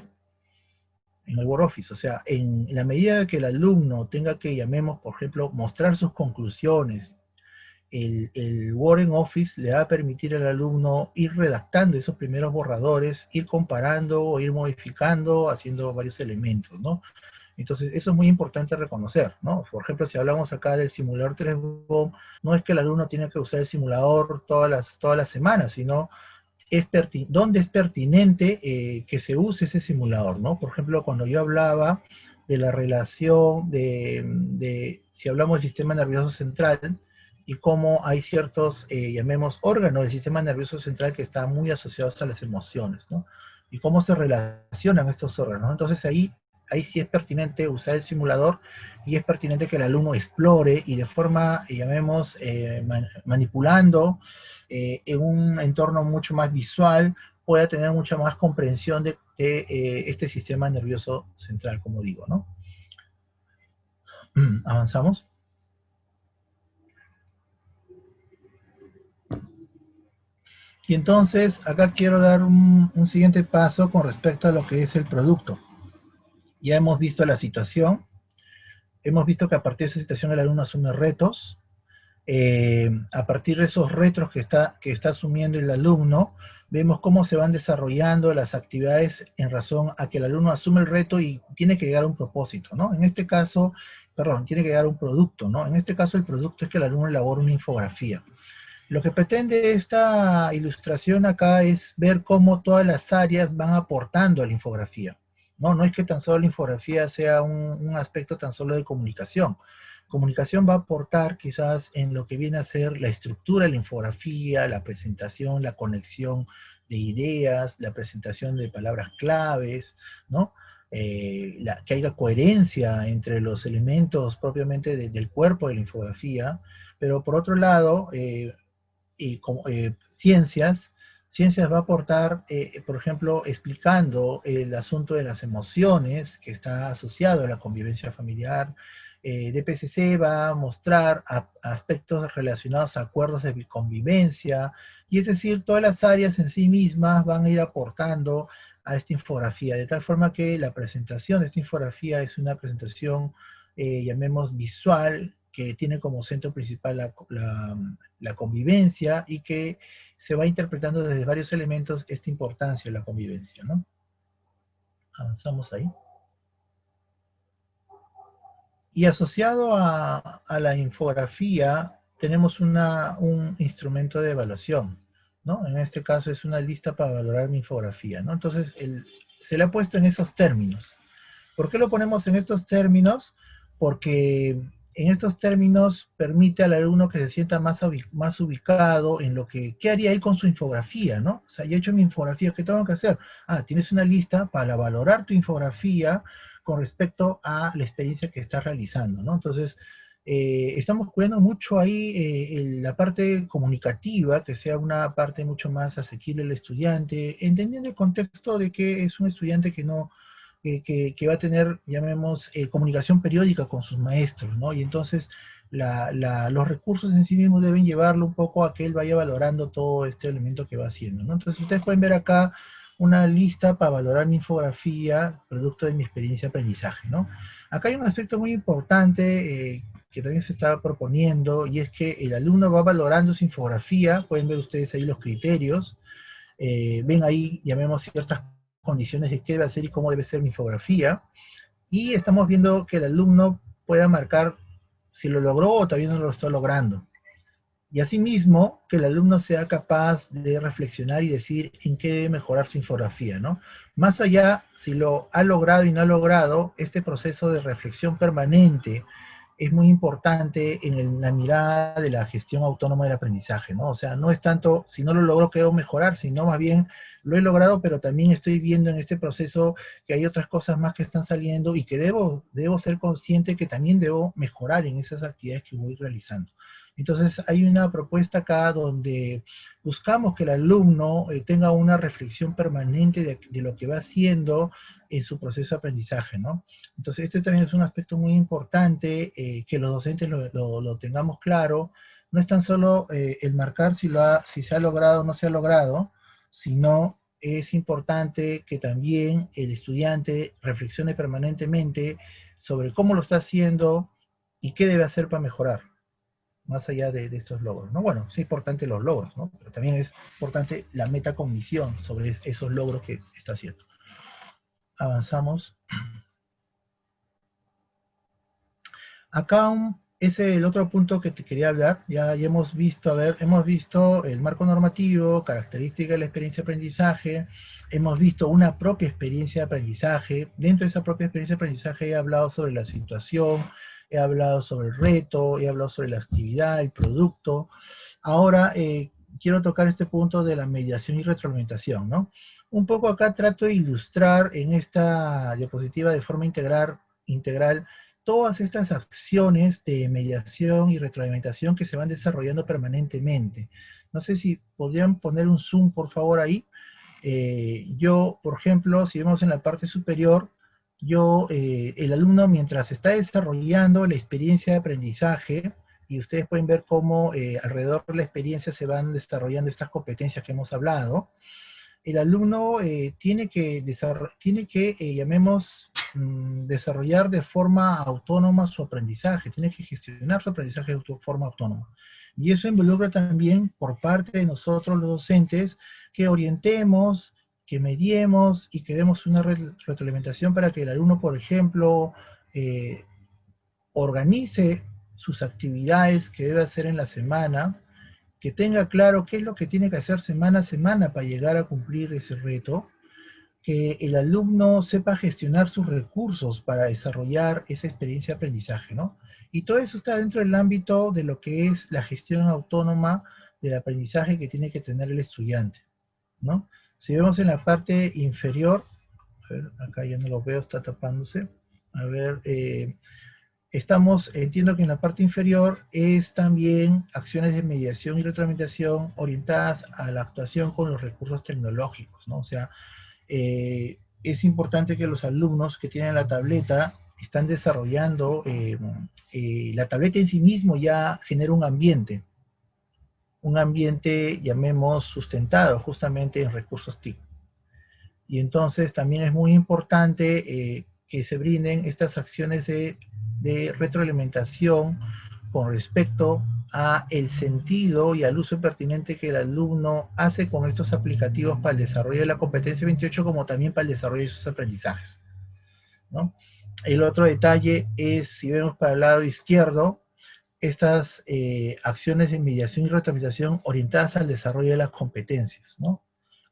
S4: en el Word Office. O sea, en la medida que el alumno tenga que, llamemos, por ejemplo, mostrar sus conclusiones, el Word en Office le va a permitir al alumno ir redactando esos primeros borradores, ir comparando o ir modificando, haciendo varios elementos, ¿no? Entonces, eso es muy importante reconocer, ¿no? Por ejemplo, si hablamos acá del simulador 3BOM, no es que el alumno tiene que usar el simulador todas las semanas, sino dónde es pertinente que se use ese simulador, ¿no? Por ejemplo, cuando yo hablaba de la relación si hablamos del sistema nervioso central, y cómo hay ciertos, llamemos, órganos del sistema nervioso central que están muy asociados a las emociones, ¿no? Y cómo se relacionan estos órganos, ¿no? Entonces ahí sí es pertinente usar el simulador, y es pertinente que el alumno explore y de forma, llamemos, manipulando en un entorno mucho más visual, pueda tener mucha más comprensión de este sistema nervioso central, como digo, ¿no? Avanzamos. Y entonces, acá quiero dar un siguiente paso con respecto a lo que es el producto. Ya hemos visto la situación, hemos visto que a partir de esa situación el alumno asume retos, a partir de esos retos que está asumiendo el alumno, vemos cómo se van desarrollando las actividades en razón a que el alumno asume el reto y tiene que llegar a un propósito, ¿no? En este caso, tiene que llegar a un producto, ¿no? En este caso el producto es que el alumno elabora una infografía. Lo que pretende esta ilustración acá es ver cómo todas las áreas van aportando a la infografía. No es que tan solo la infografía sea un aspecto tan solo de comunicación. Comunicación va a aportar quizás en lo que viene a ser la estructura de la infografía, la presentación, la conexión de ideas, la presentación de palabras claves, ¿no? Que haya coherencia entre los elementos propiamente del cuerpo de la infografía, pero por otro lado, ciencias. Ciencias va a aportar, por ejemplo, explicando el asunto de las emociones que está asociado a la convivencia familiar. DPCC va a mostrar aspectos relacionados a acuerdos de convivencia, y es decir, todas las áreas en sí mismas van a ir aportando a esta infografía, de tal forma que la presentación de esta infografía es una presentación, llamemos visual, que tiene como centro principal la convivencia, y que se va interpretando desde varios elementos esta importancia de la convivencia, ¿no? Avanzamos ahí. Y asociado a la infografía, tenemos un instrumento de evaluación, ¿no? En este caso es una lista para valorar mi infografía, ¿no? Entonces, se le ha puesto en esos términos. ¿Por qué lo ponemos en estos términos? Porque en estos términos permite al alumno que se sienta más ubicado en lo que, ¿qué haría él con su infografía, ¿no? O sea, yo he hecho mi infografía, ¿qué tengo que hacer? Tienes una lista para valorar tu infografía con respecto a la experiencia que estás realizando, ¿no? Entonces, estamos cuidando mucho ahí la parte comunicativa, que sea una parte mucho más asequible al estudiante, entendiendo el contexto de que es un estudiante que no, que va a tener, llamemos, comunicación periódica con sus maestros, ¿no? Y entonces los recursos en sí mismos deben llevarlo un poco a que él vaya valorando todo este elemento que va haciendo, ¿no? Entonces ustedes pueden ver acá una lista para valorar mi infografía, producto de mi experiencia de aprendizaje, ¿no? Acá hay un aspecto muy importante que también se está proponiendo, y es que el alumno va valorando su infografía. Pueden ver ustedes ahí los criterios, ven ahí, llamemos, ciertas condiciones de qué debe hacer y cómo debe ser mi infografía, y estamos viendo que el alumno pueda marcar si lo logró o todavía no lo está logrando. Y asimismo, que el alumno sea capaz de reflexionar y decir en qué debe mejorar su infografía, ¿no? Más allá, si lo ha logrado y no ha logrado, este proceso de reflexión permanente es muy importante en la mirada de la gestión autónoma del aprendizaje, ¿no? O sea, no es tanto, si no lo logro, ¿qué debo mejorar? Sino más bien, lo he logrado, pero también estoy viendo en este proceso que hay otras cosas más que están saliendo, y que debo ser consciente que también debo mejorar en esas actividades que voy realizando. Entonces, hay una propuesta acá donde buscamos que el alumno tenga una reflexión permanente de lo que va haciendo en su proceso de aprendizaje, ¿no? Entonces, este también es un aspecto muy importante, que los docentes lo tengamos claro. No es tan solo el marcar si se ha logrado o no se ha logrado, sino es importante que también el estudiante reflexione permanentemente sobre cómo lo está haciendo y qué debe hacer para mejorar, más allá de estos logros, ¿no? Bueno, es importante los logros, ¿no? Pero también es importante la metacognición sobre esos logros que está haciendo. Avanzamos. Acá ese es el otro punto que te quería hablar. Ya hemos visto, hemos visto el marco normativo, características de la experiencia de aprendizaje, hemos visto una propia experiencia de aprendizaje. Dentro de esa propia experiencia de aprendizaje he hablado sobre la situación, he hablado sobre el reto, he hablado sobre la actividad, el producto. Ahora quiero tocar este punto de la mediación y retroalimentación, ¿no? Un poco acá trato de ilustrar en esta diapositiva de forma integral todas estas acciones de mediación y retroalimentación que se van desarrollando permanentemente. No sé si podrían poner un zoom, por favor, ahí. Yo, por ejemplo, si vemos en la parte superior, el alumno, mientras está desarrollando la experiencia de aprendizaje, y ustedes pueden ver cómo alrededor de la experiencia se van desarrollando estas competencias que hemos hablado, el alumno tiene que llamemos, desarrollar de forma autónoma su aprendizaje, tiene que gestionar su aprendizaje de forma autónoma. Y eso involucra también por parte de nosotros los docentes que orientemos, que mediemos y que demos una retroalimentación para que el alumno, por ejemplo, organice sus actividades que debe hacer en la semana, que tenga claro qué es lo que tiene que hacer semana a semana para llegar a cumplir ese reto, que el alumno sepa gestionar sus recursos para desarrollar esa experiencia de aprendizaje, ¿no? Y todo eso está dentro del ámbito de lo que es la gestión autónoma del aprendizaje que tiene que tener el estudiante, ¿no? Si vemos en la parte inferior, a ver, acá ya no lo veo, está tapándose, a ver, entiendo que en la parte inferior es también acciones de mediación y retroalimentación orientadas a la actuación con los recursos tecnológicos, ¿no? O sea, es importante que los alumnos que tienen la tableta están desarrollando, la tableta en sí mismo ya genera un ambiente, llamemos, sustentado justamente en recursos TIC. Y entonces también es muy importante que se brinden estas acciones de retroalimentación con respecto a el sentido y al uso pertinente que el alumno hace con estos aplicativos para el desarrollo de la competencia 28, como también para el desarrollo de sus aprendizajes, ¿no? El otro detalle es, si vemos para el lado izquierdo, estas acciones de mediación y retroalimentación orientadas al desarrollo de las competencias, ¿no?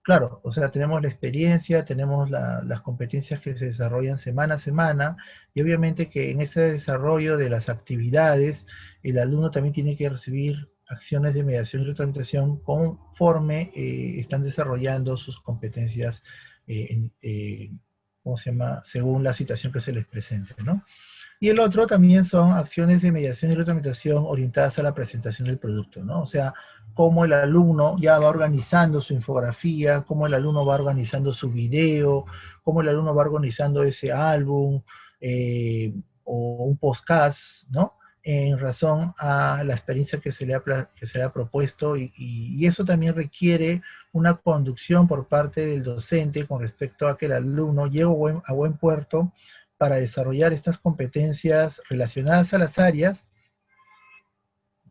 S4: Claro, o sea, tenemos la experiencia, tenemos las competencias que se desarrollan semana a semana, y obviamente que en ese desarrollo de las actividades, el alumno también tiene que recibir acciones de mediación y retroalimentación conforme están desarrollando sus competencias, ¿cómo se llama?, según la situación que se les presente, ¿no? Y el otro también son acciones de mediación y retroalimentación orientadas a la presentación del producto, ¿no? O sea, cómo el alumno ya va organizando su infografía, cómo el alumno va organizando su video, cómo el alumno va organizando ese álbum o un podcast, ¿no? En razón a la experiencia que se le ha propuesto, y eso también requiere una conducción por parte del docente con respecto a que el alumno llegue a buen puerto para desarrollar estas competencias relacionadas a las áreas,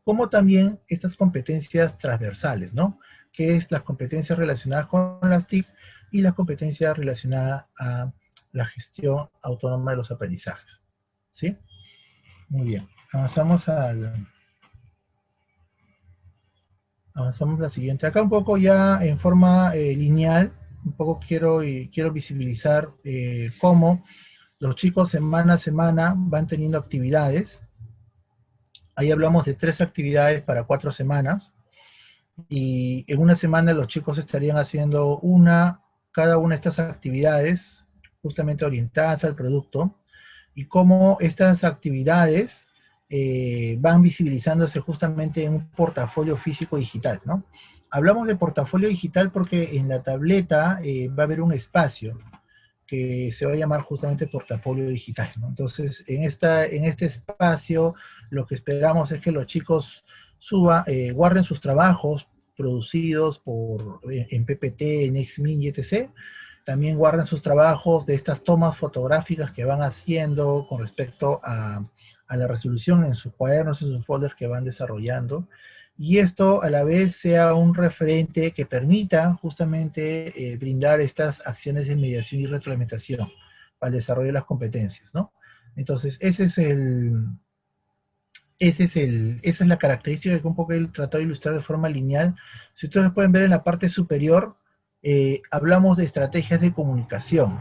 S4: como también estas competencias transversales, ¿no? Que es las competencias relacionadas con las TIC y las competencias relacionadas a la gestión autónoma de los aprendizajes, ¿sí? Muy bien, avanzamos a la siguiente. Acá un poco ya en forma lineal, un poco quiero visibilizar cómo los chicos semana a semana van teniendo actividades. Ahí hablamos de 3 actividades para 4 semanas. Y en una semana los chicos estarían haciendo cada una de estas actividades justamente orientadas al producto. Y cómo estas actividades van visibilizándose justamente en un portafolio físico digital, ¿no? Hablamos de portafolio digital porque en la tableta va a haber un espacio que se va a llamar justamente portafolio digital, ¿no? Entonces, en este espacio, lo que esperamos es que los chicos guarden sus trabajos producidos en PPT, en XMIN y etc. También guarden sus trabajos de estas tomas fotográficas que van haciendo con respecto a la resolución en sus cuadernos, en sus folders que van desarrollando. Y esto a la vez sea un referente que permita justamente brindar estas acciones de mediación y retroalimentación para el desarrollo de las competencias, ¿no? Entonces, esa es la característica que un poco he tratado de ilustrar de forma lineal. Si ustedes pueden ver en la parte superior, hablamos de estrategias de comunicación.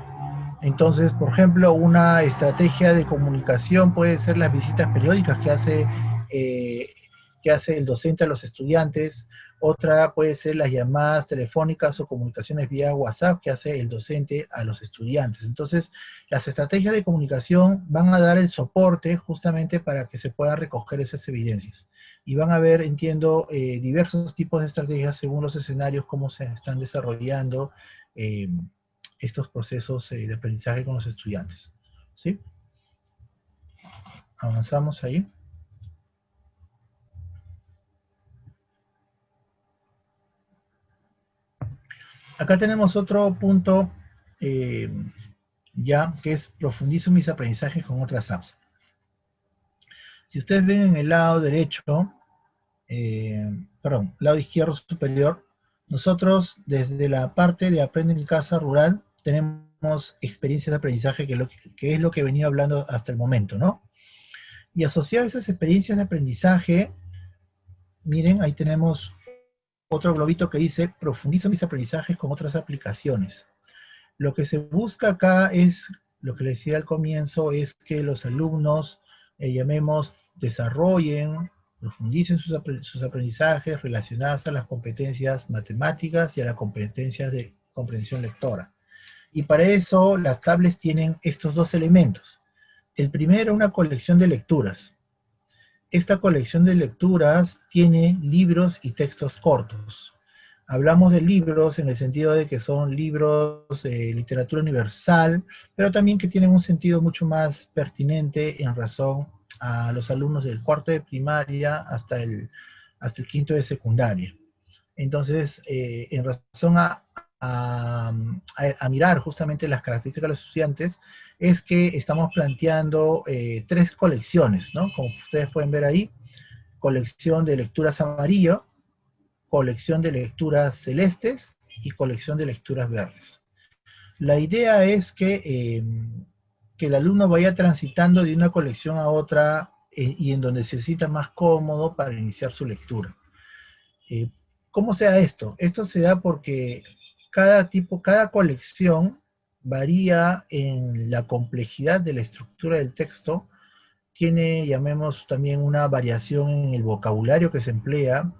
S4: Entonces, por ejemplo, una estrategia de comunicación puede ser las visitas periódicas que hace el docente a los estudiantes. Otra puede ser las llamadas telefónicas o comunicaciones vía WhatsApp que hace el docente a los estudiantes. Entonces, las estrategias de comunicación van a dar el soporte justamente para que se puedan recoger esas evidencias. Y van a haber, entiendo, diversos tipos de estrategias según los escenarios, cómo se están desarrollando estos procesos de aprendizaje con los estudiantes. ¿Sí? Avanzamos ahí. Acá tenemos otro punto ya, que es profundizo mis aprendizajes con otras apps. Si ustedes ven en el lado derecho, lado izquierdo superior, nosotros desde la parte de Aprende en Casa Rural tenemos experiencias de aprendizaje, que es lo que he venido hablando hasta el momento, ¿no? Y asociado a esas experiencias de aprendizaje, miren, ahí tenemos otro globito que dice, profundizo mis aprendizajes con otras aplicaciones. Lo que se busca acá es, lo que les decía al comienzo, es que los alumnos, desarrollen, profundicen sus aprendizajes relacionados a las competencias matemáticas y a las competencias de comprensión lectora. Y para eso las tablets tienen estos 2 elementos. El primero, una colección de lecturas. Esta colección de lecturas tiene libros y textos cortos. Hablamos de libros en el sentido de que son libros de literatura universal, pero también que tienen un sentido mucho más pertinente en razón a los alumnos del cuarto de primaria hasta el quinto de secundaria. Entonces, en razón a mirar justamente las características de los estudiantes, es que estamos planteando tres colecciones, ¿no? Como ustedes pueden ver ahí, colección de lecturas amarillo, colección de lecturas celestes y colección de lecturas verdes. La idea es que el alumno vaya transitando de una colección a otra y en donde se sienta más cómodo para iniciar su lectura. ¿Cómo se da esto? Esto se da porque cada colección varía en la complejidad de la estructura del texto, tiene, llamemos también una variación en el vocabulario que se emplea,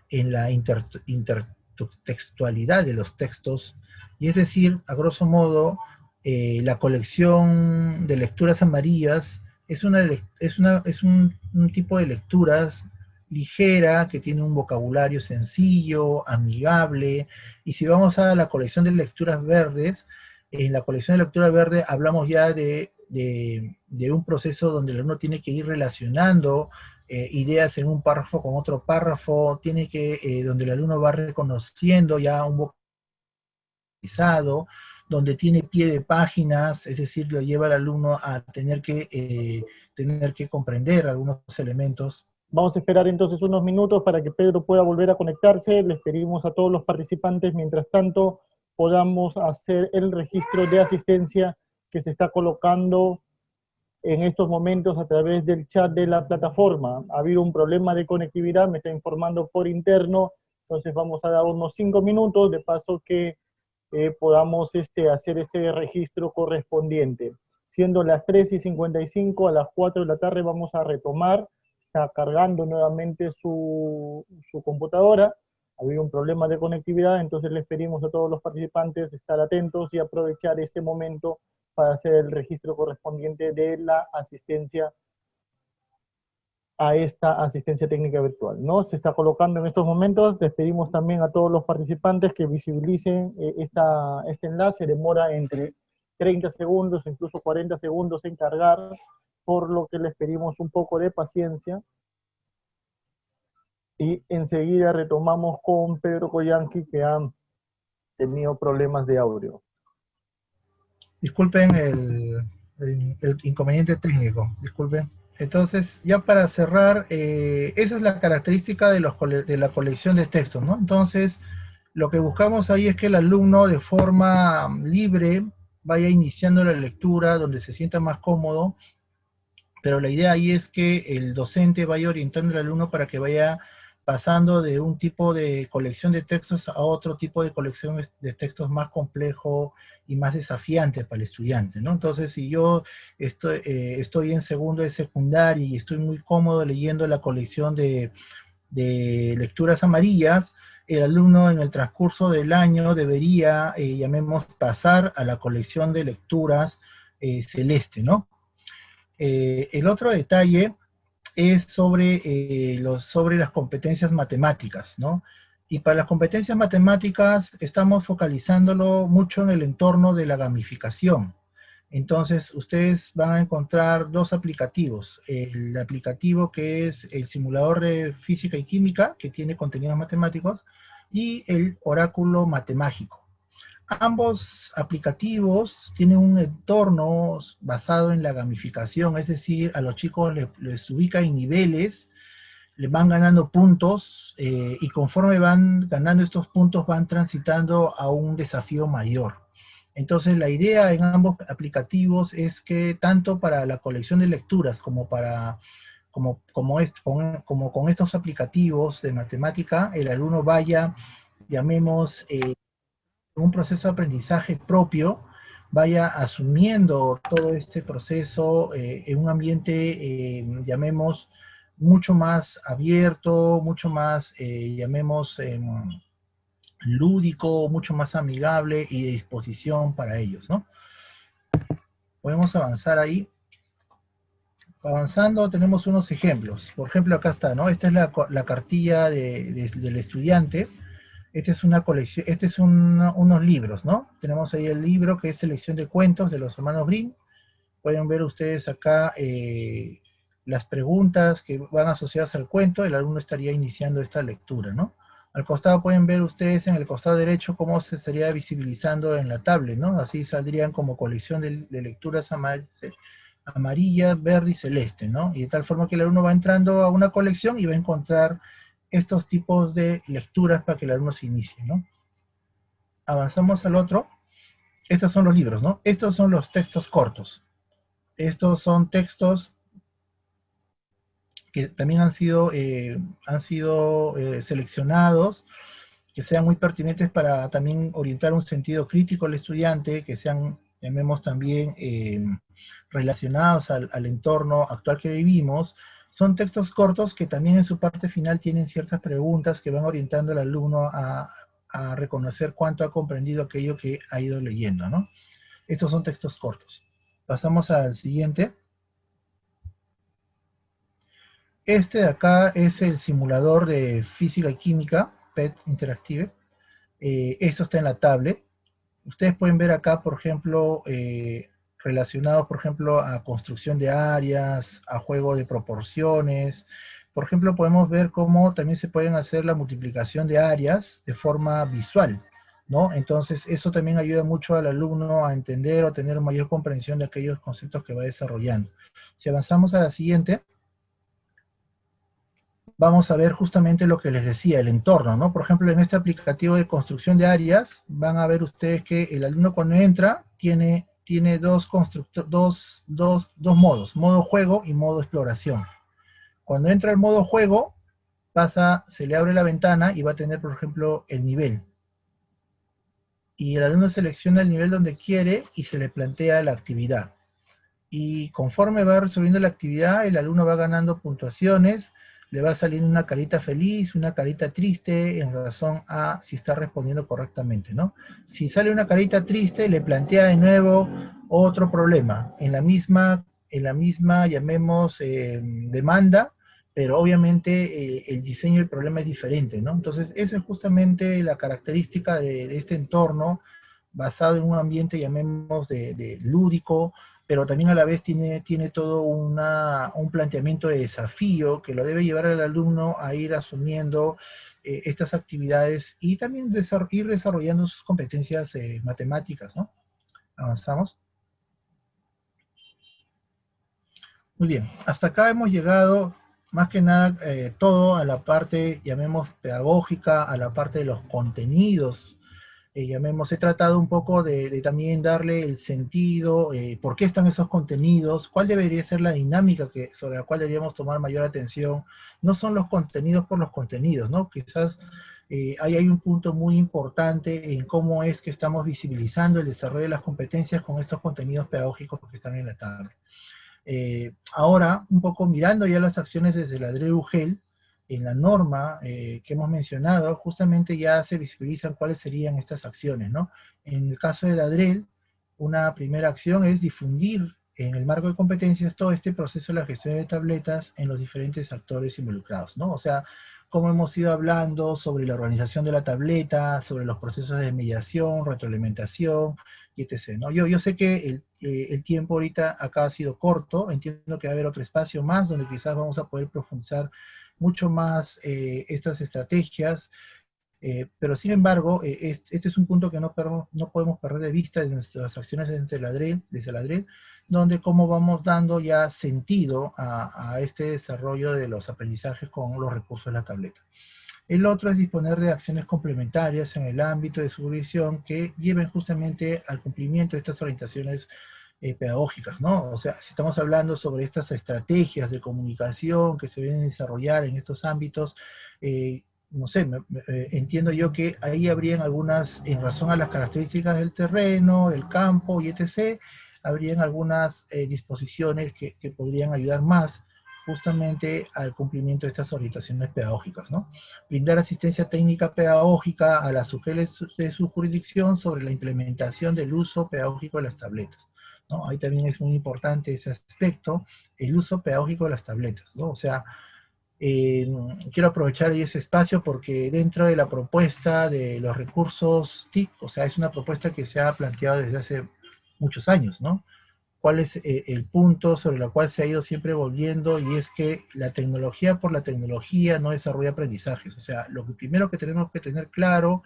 S4: en la intertextualidad de los textos, y es decir, a grosso modo, la colección de lecturas amarillas es un tipo de lecturas ligera, que tiene un vocabulario sencillo, amigable, y si vamos a la colección de lecturas verdes, en la colección de lecturas verdes hablamos ya de un proceso donde el alumno tiene que ir relacionando ideas en un párrafo con otro párrafo, donde el alumno va reconociendo ya un vocabulario, donde tiene pie de páginas, es decir, lo lleva al alumno a tener que comprender algunos elementos.
S2: Vamos a esperar entonces unos minutos para que Pedro pueda volver a conectarse. Les pedimos a todos los participantes, mientras tanto, podamos hacer el registro de asistencia que se está colocando en estos momentos a través del chat de la plataforma. Ha habido un problema de conectividad, me está informando por interno, entonces vamos a dar unos 5 minutos, de paso que podamos hacer este registro correspondiente. Siendo las 3:55, a las 4 de la tarde vamos a retomar. Está cargando nuevamente su computadora. Ha habido un problema de conectividad, entonces les pedimos a todos los participantes estar atentos y aprovechar este momento para hacer el registro correspondiente de la asistencia a esta asistencia técnica virtual, ¿no? Se está colocando en estos momentos. Les pedimos también a todos los participantes que visibilicen este enlace. Demora entre 30 segundos, incluso 40 segundos en cargar, por lo que les pedimos un poco de paciencia. Y enseguida retomamos con Pedro Collanqui, que ha tenido problemas de audio.
S4: Disculpen el inconveniente técnico, disculpen. Entonces, ya para cerrar, esa es la característica de la colección de textos, ¿no? Entonces, lo que buscamos ahí es que el alumno de forma libre vaya iniciando la lectura donde se sienta más cómodo, pero la idea ahí es que el docente vaya orientando al alumno para que vaya pasando de un tipo de colección de textos a otro tipo de colección de textos más complejo y más desafiante para el estudiante, ¿no? Entonces, si yo estoy en segundo de secundaria y estoy muy cómodo leyendo la colección de lecturas amarillas, el alumno en el transcurso del año debería, llamemos, pasar a la colección de lecturas celeste, ¿no? El otro detalle es sobre las competencias matemáticas, ¿no? Y para las competencias matemáticas estamos focalizándolo mucho en el entorno de la gamificación. Entonces, ustedes van a encontrar dos aplicativos. El aplicativo que es el simulador de física y química, que tiene contenidos matemáticos, y el oráculo matemágico. Ambos aplicativos tienen un entorno basado en la gamificación, es decir, a los chicos les ubica en niveles, les van ganando puntos y conforme van ganando estos puntos van transitando a un desafío mayor. Entonces la idea en ambos aplicativos es que tanto para la colección de lecturas como con estos aplicativos de matemática, el alumno vaya, llamemos, un proceso de aprendizaje propio, vaya asumiendo todo este proceso en un ambiente, llamemos, mucho más abierto, mucho más, llamemos, lúdico, mucho más amigable y de disposición para ellos, ¿no? Podemos avanzar ahí. avanzando tenemos unos ejemplos. Por ejemplo, acá está, ¿no? Esta es la cartilla del estudiante. Esta es una colección, unos libros, ¿no? Tenemos ahí el libro que es Selección de Cuentos de los Hermanos Grimm. Pueden ver ustedes acá las preguntas que van asociadas al cuento. El alumno estaría iniciando esta lectura, ¿no? Al costado pueden ver ustedes en el costado derecho cómo se estaría visibilizando en la tablet, ¿no? Así saldrían como colección de lecturas amarilla, verde y celeste, ¿no? Y de tal forma que el alumno va entrando a una colección y va a encontrar estos tipos de lecturas para que el alumno se inicie, ¿no? Avanzamos al otro. Estos son los libros, ¿no? Estos son los textos cortos. Estos son textos que también han sido seleccionados, que sean muy pertinentes para también orientar un sentido crítico al estudiante, que sean, llamemos también, relacionados al entorno actual que vivimos. Son textos cortos que también en su parte final tienen ciertas preguntas que van orientando al alumno a reconocer cuánto ha comprendido aquello que ha ido leyendo, ¿no? Estos son textos cortos. Pasamos al siguiente. Este de acá es el simulador de física y química, PET Interactive. Esto está en la tablet. Ustedes pueden ver acá, por ejemplo, relacionado, por ejemplo, a construcción de áreas, a juego de proporciones. Por ejemplo, podemos ver cómo también se pueden hacer la multiplicación de áreas de forma visual, ¿no? Entonces, eso también ayuda mucho al alumno a entender o tener mayor comprensión de aquellos conceptos que va desarrollando. Si avanzamos a la siguiente, vamos a ver justamente lo que les decía, el entorno, ¿no? Por ejemplo, en este aplicativo de construcción de áreas, van a ver ustedes que el alumno cuando entra tiene dos modos, modo juego y modo exploración. Cuando entra el modo juego, se le abre la ventana y va a tener, por ejemplo, el nivel. Y el alumno selecciona el nivel donde quiere y se le plantea la actividad. Y conforme va resolviendo la actividad, el alumno va ganando puntuaciones, le va a salir una carita feliz, una carita triste, en razón a si está respondiendo correctamente, ¿no? Si sale una carita triste, le plantea de nuevo otro problema, en la misma llamemos, demanda, pero obviamente el diseño del problema es diferente, ¿no? Entonces, esa es justamente la característica de este entorno, basado en un ambiente, llamemos, de lúdico, pero también a la vez tiene todo un planteamiento de desafío que lo debe llevar al alumno a ir asumiendo estas actividades y también ir desarrollando sus competencias matemáticas, ¿no? Avanzamos. Muy bien, hasta acá hemos llegado, más que nada, todo a la parte, llamemos, pedagógica, a la parte de los contenidos. He tratado un poco de también darle el sentido, por qué están esos contenidos, cuál debería ser la dinámica sobre la cual deberíamos tomar mayor atención. No son los contenidos por los contenidos, ¿no? Quizás ahí hay un punto muy importante en cómo es que estamos visibilizando el desarrollo de las competencias con estos contenidos pedagógicos que están en la tabla. Ahora, un poco mirando ya las acciones desde la DRE-UGEL, en la norma que hemos mencionado, justamente ya se visibilizan cuáles serían estas acciones, ¿no? En el caso de la DREL, una primera acción es difundir en el marco de competencias todo este proceso de la gestión de tabletas en los diferentes actores involucrados, ¿no? O sea, como hemos ido hablando sobre la organización de la tableta, sobre los procesos de mediación, retroalimentación, y etc., ¿no? Yo sé que el tiempo ahorita acá ha sido corto, entiendo que va a haber otro espacio más donde quizás vamos a poder profundizar mucho más estas estrategias, pero sin embargo, este es un punto que no podemos perder de vista de nuestras acciones desde la DREL, donde cómo vamos dando ya sentido a este desarrollo de los aprendizajes con los recursos de la tableta. El otro es disponer de acciones complementarias en el ámbito de supervisión que lleven justamente al cumplimiento de estas orientaciones pedagógicas, ¿no? O sea, si estamos hablando sobre estas estrategias de comunicación que se deben desarrollar en estos ámbitos, no sé, entiendo yo que ahí habrían algunas, en razón a las características del terreno, del campo y etc., habrían algunas disposiciones que podrían ayudar más justamente al cumplimiento de estas orientaciones pedagógicas, ¿no? Brindar asistencia técnica pedagógica a las UGEL de su jurisdicción sobre la implementación del uso pedagógico de las tabletas, ¿no? Ahí también es muy importante ese aspecto, el uso pedagógico de las tabletas, ¿no? O sea, quiero aprovechar ese espacio porque dentro de la propuesta de los recursos TIC, o sea, es una propuesta que se ha planteado desde hace muchos años, ¿no? ¿Cuál es el punto sobre el cual se ha ido siempre volviendo? Y es que la tecnología por la tecnología no desarrolla aprendizajes. O sea, lo que primero que tenemos que tener claro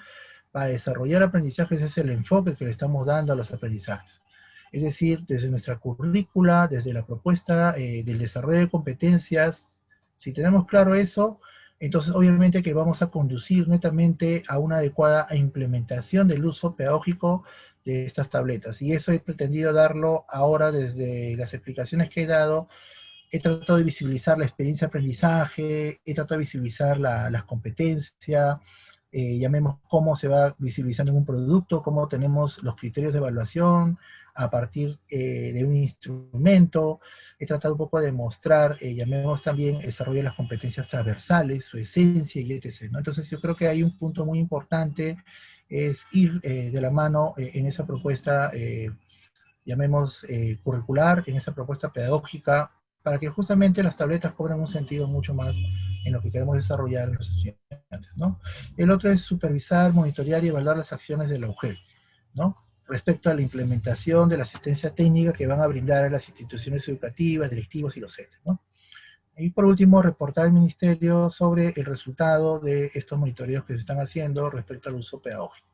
S4: para desarrollar aprendizajes es el enfoque que le estamos dando a los aprendizajes. Es decir, desde nuestra currícula, desde la propuesta del desarrollo de competencias, si tenemos claro eso, entonces obviamente que vamos a conducir netamente a una adecuada implementación del uso pedagógico de estas tabletas. Y eso he pretendido darlo ahora desde las explicaciones que he dado. He tratado de visibilizar la experiencia de aprendizaje, he tratado de visibilizar las competencias, llamemos cómo se va visibilizando en un producto, cómo tenemos los criterios de evaluación a partir de un instrumento. He tratado un poco de mostrar, llamemos también el desarrollo de las competencias transversales, su esencia y etc., ¿no? Entonces yo creo que hay un punto muy importante, es ir de la mano en esa propuesta, llamemos curricular, en esa propuesta pedagógica, para que justamente las tabletas cobren un sentido mucho más en lo que queremos desarrollar en los estudiantes, ¿no? El otro es supervisar, monitorear y evaluar las acciones de la UGEL, ¿no? Respecto a la implementación de la asistencia técnica que van a brindar a las instituciones educativas, directivos y docentes, ¿no? Y por último, reportar al Ministerio sobre el resultado de estos monitoreos que se están haciendo respecto al uso pedagógico.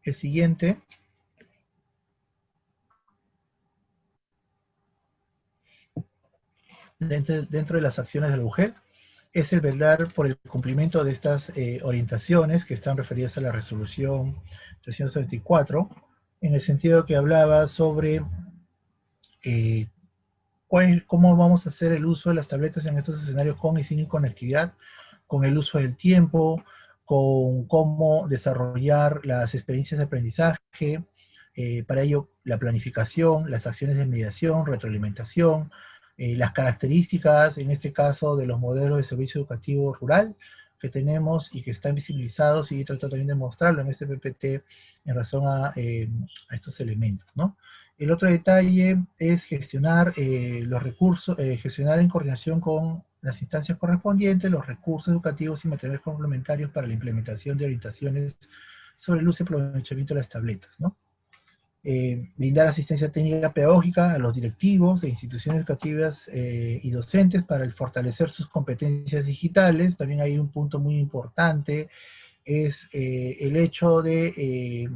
S4: El siguiente. Dentro de las acciones de la UGEL, es el velar por el cumplimiento de estas orientaciones que están referidas a la resolución 334, en el sentido que hablaba sobre cómo vamos a hacer el uso de las tabletas en estos escenarios con y sin conectividad, con el uso del tiempo, con cómo desarrollar las experiencias de aprendizaje, para ello la planificación, las acciones de mediación, retroalimentación, las características, en este caso, de los modelos de servicio educativo rural que tenemos y que están visibilizados, y trato también de mostrarlo en este PPT en razón a estos elementos, ¿no? El otro detalle es gestionar los recursos, gestionar en coordinación con las instancias correspondientes los recursos educativos y materiales complementarios para la implementación de orientaciones sobre el uso y aprovechamiento de las tabletas, ¿no? Brindar asistencia técnica pedagógica a los directivos de instituciones educativas y docentes para el fortalecer sus competencias digitales. También hay un punto muy importante, es el hecho de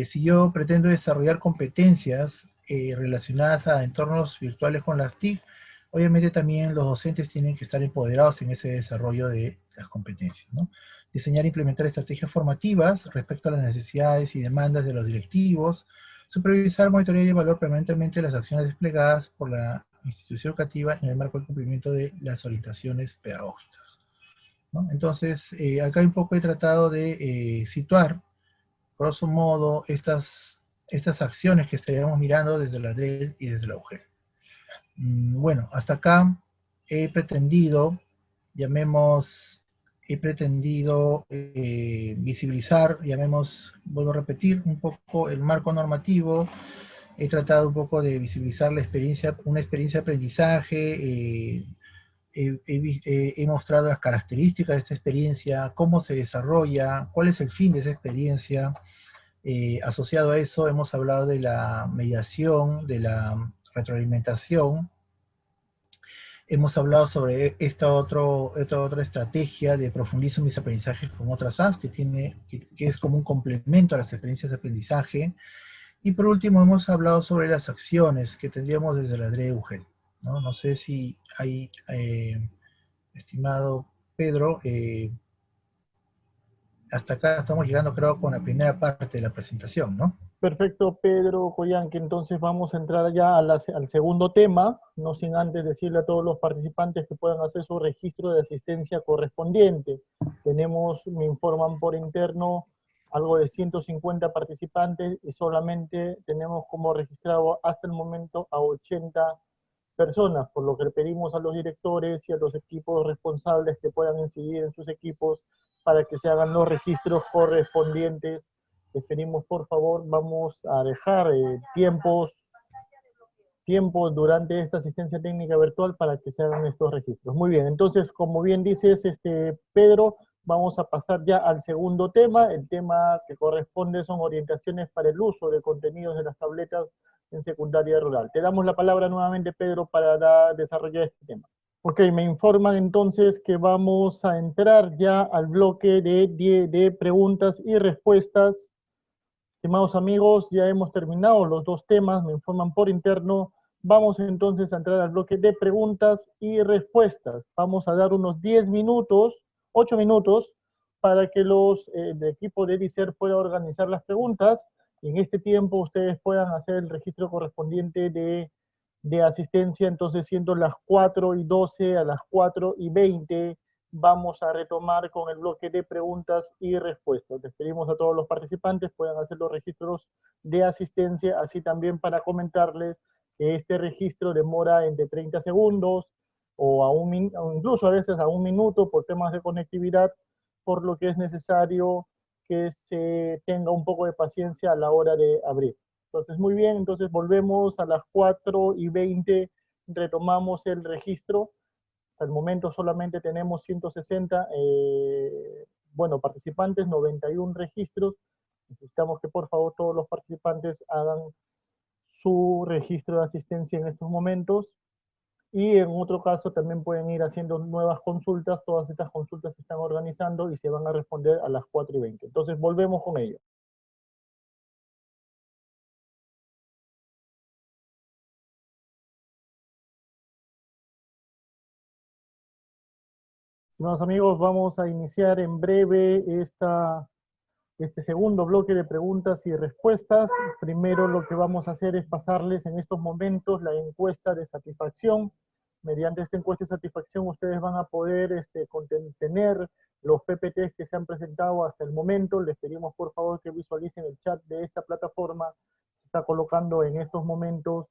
S4: si yo pretendo desarrollar competencias relacionadas a entornos virtuales con las TIC, obviamente también los docentes tienen que estar empoderados en ese desarrollo de las competencias, ¿no? Diseñar e implementar estrategias formativas respecto a las necesidades y demandas de los directivos, supervisar, monitorear y evaluar permanentemente las acciones desplegadas por la institución educativa en el marco del cumplimiento de las orientaciones pedagógicas, ¿no? Entonces, acá un poco he tratado de situar, grosso modo, estas acciones que estaríamos mirando desde la DREL y desde la UGEL. Bueno, hasta acá he pretendido, visibilizar, vuelvo a repetir, un poco el marco normativo. He tratado un poco de visibilizar una experiencia de aprendizaje, he mostrado las características de esta experiencia, cómo se desarrolla, cuál es el fin de esa experiencia. Asociado a eso, hemos hablado de la mediación, de la retroalimentación. Hemos hablado sobre esta otra estrategia de profundizo mis aprendizajes con otras apps, que es como un complemento a las experiencias de aprendizaje. Y por último, hemos hablado sobre las acciones que tendríamos desde la DRE-UGEL, ¿no? No sé si hay, estimado Pedro, hasta acá estamos llegando, creo, con la primera parte de la presentación, ¿no?
S2: Perfecto, Pedro Coyanqui. Entonces vamos a entrar ya al segundo tema, no sin antes decirle a todos los participantes que puedan hacer su registro de asistencia correspondiente. Me informan por interno, algo de 150 participantes y solamente tenemos como registrado hasta el momento a 80 personas, por lo que le pedimos a los directores y a los equipos responsables que puedan incidir en sus equipos para que se hagan los registros correspondientes Les pedimos, por favor, vamos a dejar tiempos durante esta asistencia técnica virtual para que se hagan estos registros. Muy bien, entonces, como bien dices, Pedro, vamos a pasar ya al segundo tema. El tema que corresponde son orientaciones para el uso de contenidos de las tabletas en secundaria rural. Te damos la palabra nuevamente, Pedro, para desarrollar este tema. Ok, me informan entonces que vamos a entrar ya al bloque de preguntas y respuestas. Estimados amigos, ya hemos terminado los dos temas, me informan por interno. Vamos entonces a entrar al bloque de preguntas y respuestas. Vamos a dar unos 10 minutos, 8 minutos, para que el equipo de Edicer pueda organizar las preguntas. Y en este tiempo ustedes puedan hacer el registro correspondiente de asistencia. Entonces, siendo las 4:12 a las 4:20, vamos a retomar con el bloque de preguntas y respuestas. Les pedimos a todos los participantes puedan hacer los registros de asistencia, así también para comentarles que este registro demora entre 30 segundos o incluso a veces a 1 minuto por temas de conectividad, por lo que es necesario que se tenga un poco de paciencia a la hora de abrir. Entonces, muy bien, entonces volvemos a las 4:20, retomamos el registro. Hasta el momento solamente tenemos 160 participantes, 91 registros. Necesitamos que por favor todos los participantes hagan su registro de asistencia en estos momentos. Y en otro caso también pueden ir haciendo nuevas consultas. Todas estas consultas se están organizando y se van a responder a las 4:20. Entonces volvemos con ello. Estimados amigos, vamos a iniciar en breve este segundo bloque de preguntas y respuestas. Primero lo que vamos a hacer es pasarles en estos momentos la encuesta de satisfacción. Mediante esta encuesta de satisfacción ustedes van a poder tener los PPTs que se han presentado hasta el momento. Les pedimos por favor que visualicen el chat de esta plataforma. Se está colocando en estos momentos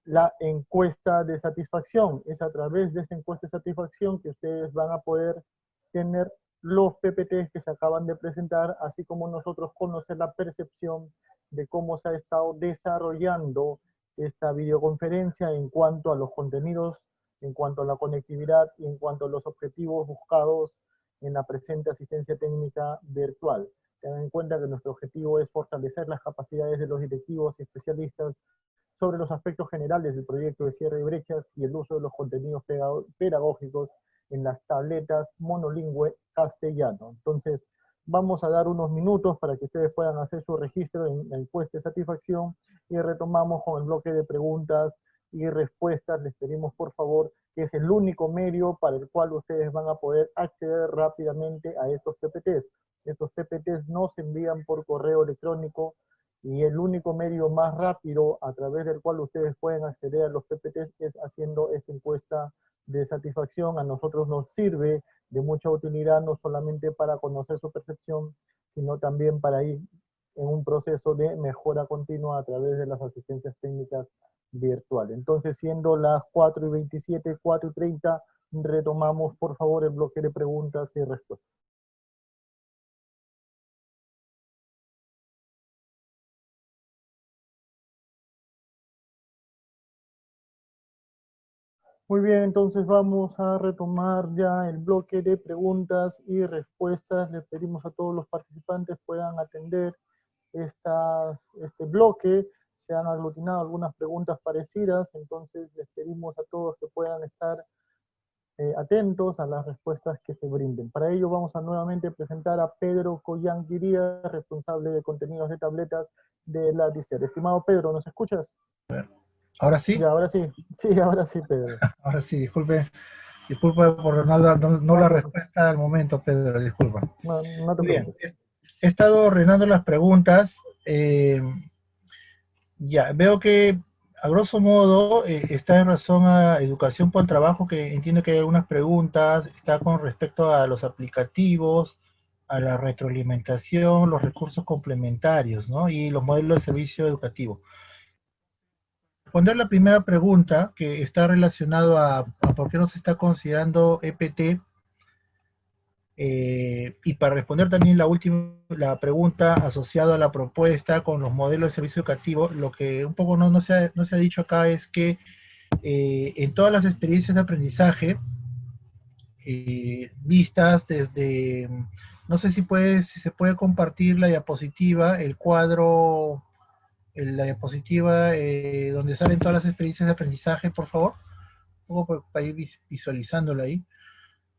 S2: la encuesta de satisfacción. Es a través de esta encuesta de satisfacción que ustedes van a poder tener los PPTs que se acaban de presentar, así como nosotros conocer la percepción de cómo se ha estado desarrollando esta videoconferencia en cuanto a los contenidos, en cuanto a la conectividad y en cuanto a los objetivos buscados en la presente asistencia técnica virtual. Tengan en cuenta que nuestro objetivo es fortalecer las capacidades de los directivos y especialistas sobre los aspectos generales del proyecto de cierre de brechas y el uso de los contenidos pedagógicos en las tabletas monolingüe castellano. Entonces, vamos a dar unos minutos para que ustedes puedan hacer su registro en la encuesta de satisfacción y retomamos con el bloque de preguntas y respuestas. Les pedimos por favor que es el único medio para el cual ustedes van a poder acceder rápidamente a estos PPTs. Estos PPTs no se envían por correo electrónico, y el único medio más rápido a través del cual ustedes pueden acceder a los PPTs es haciendo esta encuesta de satisfacción. A nosotros nos sirve de mucha utilidad, no solamente para conocer su percepción, sino también para ir en un proceso de mejora continua a través de las asistencias técnicas virtuales. Entonces, siendo las 4:27, 4:30, retomamos por favor el bloque de preguntas y respuestas. Muy bien, entonces vamos a retomar ya el bloque de preguntas y respuestas. Les pedimos a todos los participantes puedan atender este bloque. Se han aglutinado algunas preguntas parecidas, entonces les pedimos a todos que puedan estar atentos a las respuestas que se brinden. Para ello vamos a nuevamente presentar a Pedro Collanquiría, responsable de contenidos de tabletas de la DICER. Estimado Pedro, ¿nos escuchas?
S4: ¿Ahora sí?
S2: Ya, ahora sí. Sí, ahora sí, Pedro.
S4: Ahora sí, disculpe por no la respuesta al momento, Pedro, disculpa.
S2: No te
S4: Bien,
S2: preocupes.
S4: he estado ordenando las preguntas. Ya, veo que a grosso modo está en razón a educación por el trabajo, que entiendo que hay algunas preguntas, está con respecto a los aplicativos, a la retroalimentación, los recursos complementarios, ¿no? Y los modelos de servicio educativo. Responder la primera pregunta, que está relacionado a por qué no se está considerando EPT, Y para responder también la pregunta asociada a la propuesta con los modelos de servicio educativo, lo que un poco no se ha dicho acá es que en todas las experiencias de aprendizaje, vistas desde, no sé si se puede compartir la diapositiva, el cuadro, la diapositiva donde salen todas las experiencias de aprendizaje, por favor, un poco para ir visualizándola ahí.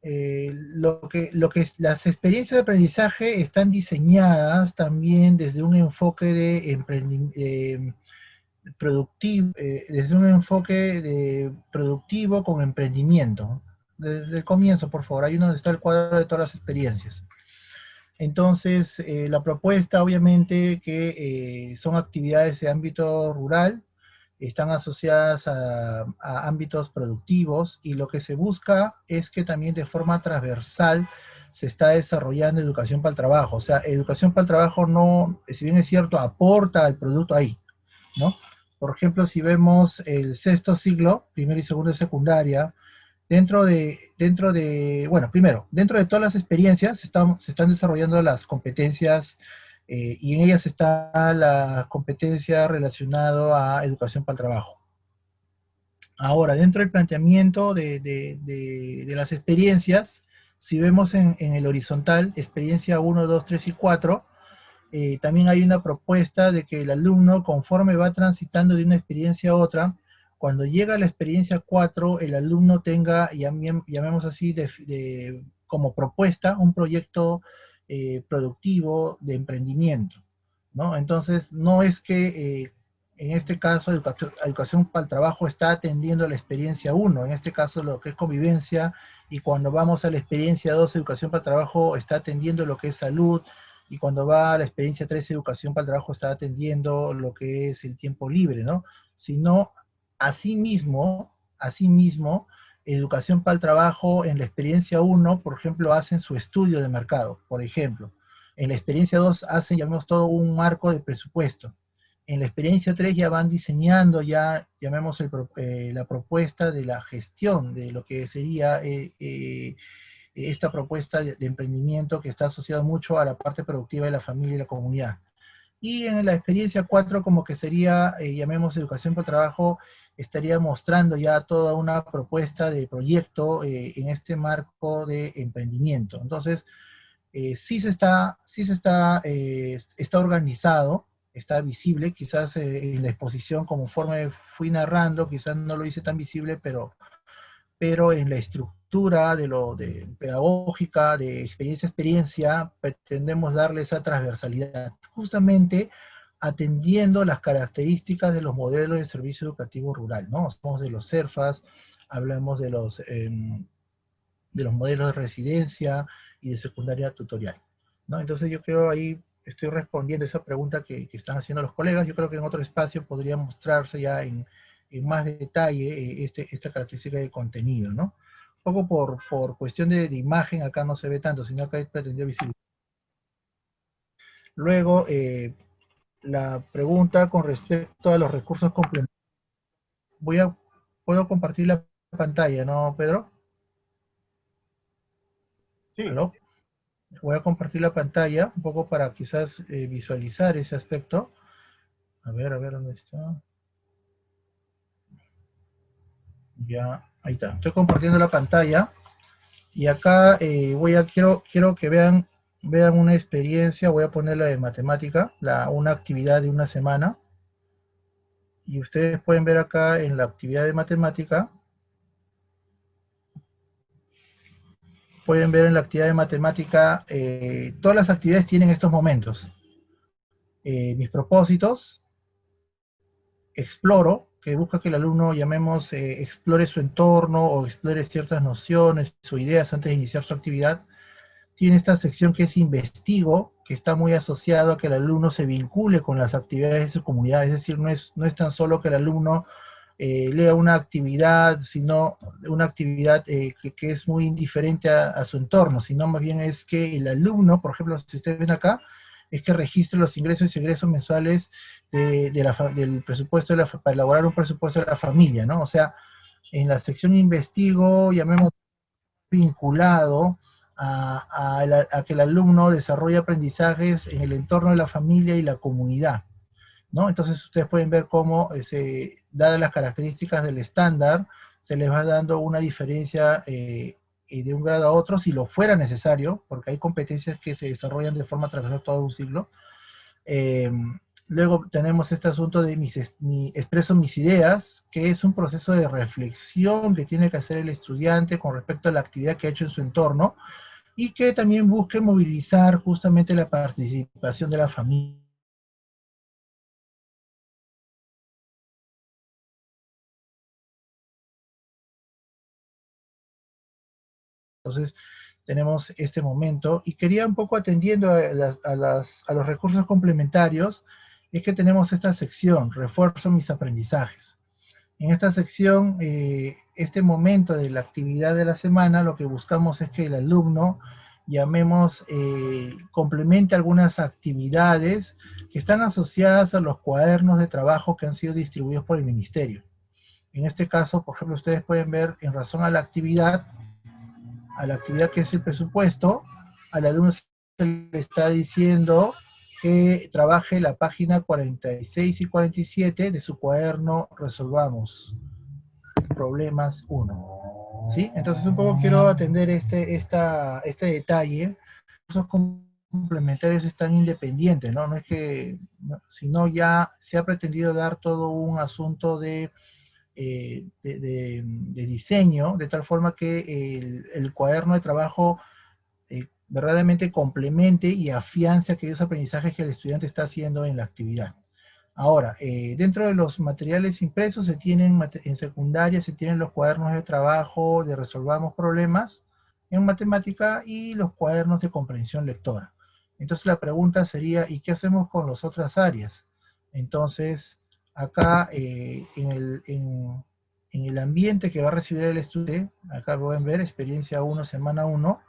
S4: Las experiencias de aprendizaje están diseñadas también desde un enfoque de productivo, desde un enfoque productivo con emprendimiento. Desde el comienzo, por favor, ahí donde está el cuadro de todas las experiencias. Entonces, la propuesta, obviamente, que son actividades de ámbito rural, están asociadas a ámbitos productivos, y lo que se busca es que también de forma transversal se está desarrollando educación para el trabajo. O sea, educación para el trabajo no, si bien es cierto, aporta al producto ahí, ¿no? Por ejemplo, si vemos el sexto ciclo, primero y segundo de secundaria, dentro de todas las experiencias se están desarrollando las competencias, y en ellas está la competencia relacionada a educación para el trabajo. Ahora, dentro del planteamiento de las experiencias, si vemos en el horizontal, experiencia 1, 2, 3 y 4, también hay una propuesta de que el alumno, conforme va transitando de una experiencia a otra, cuando llega a la experiencia 4, el alumno tenga, llamemos así, como propuesta, un proyecto productivo de emprendimiento, ¿no? Entonces, no es que en este caso educación para el trabajo está atendiendo a la experiencia 1, en este caso lo que es convivencia, y cuando vamos a la experiencia 2, educación para el trabajo está atendiendo lo que es salud, y cuando va a la experiencia 3, educación para el trabajo está atendiendo lo que es el tiempo libre, ¿no? Sino, asimismo, educación para el trabajo en la experiencia 1, por ejemplo, hacen su estudio de mercado, por ejemplo. En la experiencia 2 hacen, llamemos todo, un marco de presupuesto. En la experiencia 3 ya van diseñando, ya llamemos la propuesta de la gestión de lo que sería esta propuesta de emprendimiento, que está asociada mucho a la parte productiva de la familia y la comunidad. Y en la experiencia 4, como que sería, llamemos educación por trabajo, estaría mostrando ya toda una propuesta de proyecto en este marco de emprendimiento. Entonces, está organizado, está visible, quizás en la exposición, conforme fui narrando, quizás no lo hice tan visible, pero en la estructura pedagógica, de experiencia a experiencia, pretendemos darle esa transversalidad, justamente atendiendo las características de los modelos de servicio educativo rural, ¿no? Hablamos de los CERFAS, hablamos de los modelos de residencia y de secundaria tutorial, ¿no? Entonces yo creo ahí estoy respondiendo esa pregunta que están haciendo los colegas. Yo creo que en otro espacio podría mostrarse ya en más detalle esta característica de contenido, ¿no? Un poco por cuestión de imagen, acá no se ve tanto, sino acá pretendió visibilizar. Luego, la pregunta con respecto a los recursos complementarios. ¿Puedo compartir la pantalla, no, Pedro?
S2: Sí.
S4: ¿Aló? Voy a compartir la pantalla, un poco para quizás visualizar ese aspecto. A ver, ¿dónde está? Ya, ahí está. Estoy compartiendo la pantalla. Y acá quiero que vean una experiencia. Voy a ponerla de matemática, una actividad de una semana. Y ustedes pueden ver acá en la actividad de matemática. Pueden ver en la actividad de matemática, todas las actividades tienen estos momentos. Mis propósitos, exploro, que busca que el alumno, llamemos, explore su entorno o explore ciertas nociones o ideas antes de iniciar su actividad. Tiene esta sección que es investigo, que está muy asociado a que el alumno se vincule con las actividades de su comunidad. Es decir, no es tan solo que el alumno lea una actividad, sino una actividad que es muy indiferente a su entorno, sino más bien es que el alumno, por ejemplo, si ustedes ven acá, es que registre los ingresos y egresos mensuales del presupuesto para elaborar un presupuesto de la familia, ¿no? O sea, en la sección investigo, llamemos vinculado a que el alumno desarrolle aprendizajes en el entorno de la familia y la comunidad, ¿no? Entonces ustedes pueden ver cómo, dadas las características del estándar, se les va dando una diferencia de un grado a otro, si lo fuera necesario, porque hay competencias que se desarrollan de forma transversal todo un ciclo. Luego tenemos este asunto de expreso mis ideas, que es un proceso de reflexión que tiene que hacer el estudiante con respecto a la actividad que ha hecho en su entorno, y que también busque movilizar justamente la participación de la familia. Entonces, tenemos este momento, y quería un poco atendiendo a los recursos complementarios, es que tenemos esta sección, refuerzo mis aprendizajes. En esta sección, este momento de la actividad de la semana, lo que buscamos es que el alumno, llamemos, complemente algunas actividades que están asociadas a los cuadernos de trabajo que han sido distribuidos por el ministerio. En este caso, por ejemplo, ustedes pueden ver, en razón a la actividad que es el presupuesto, al alumno se le está diciendo que trabaje la página 46 y 47 de su cuaderno Resolvamos Problemas 1. ¿Sí? Entonces un poco quiero atender este detalle. Esos complementarios están independientes, ¿no? No es que, no, sino ya se ha pretendido dar todo un asunto de diseño, de tal forma que el cuaderno de trabajo verdaderamente complemente y afiance aquellos aprendizajes que el estudiante está haciendo en la actividad. Ahora, dentro de los materiales impresos se tienen, en secundaria se tienen los cuadernos de trabajo de Resolvamos Problemas en matemática y los cuadernos de comprensión lectora. Entonces la pregunta sería, ¿y qué hacemos con las otras áreas? Entonces, acá en el ambiente que va a recibir el estudiante, acá pueden ver experiencia 1, semana 1,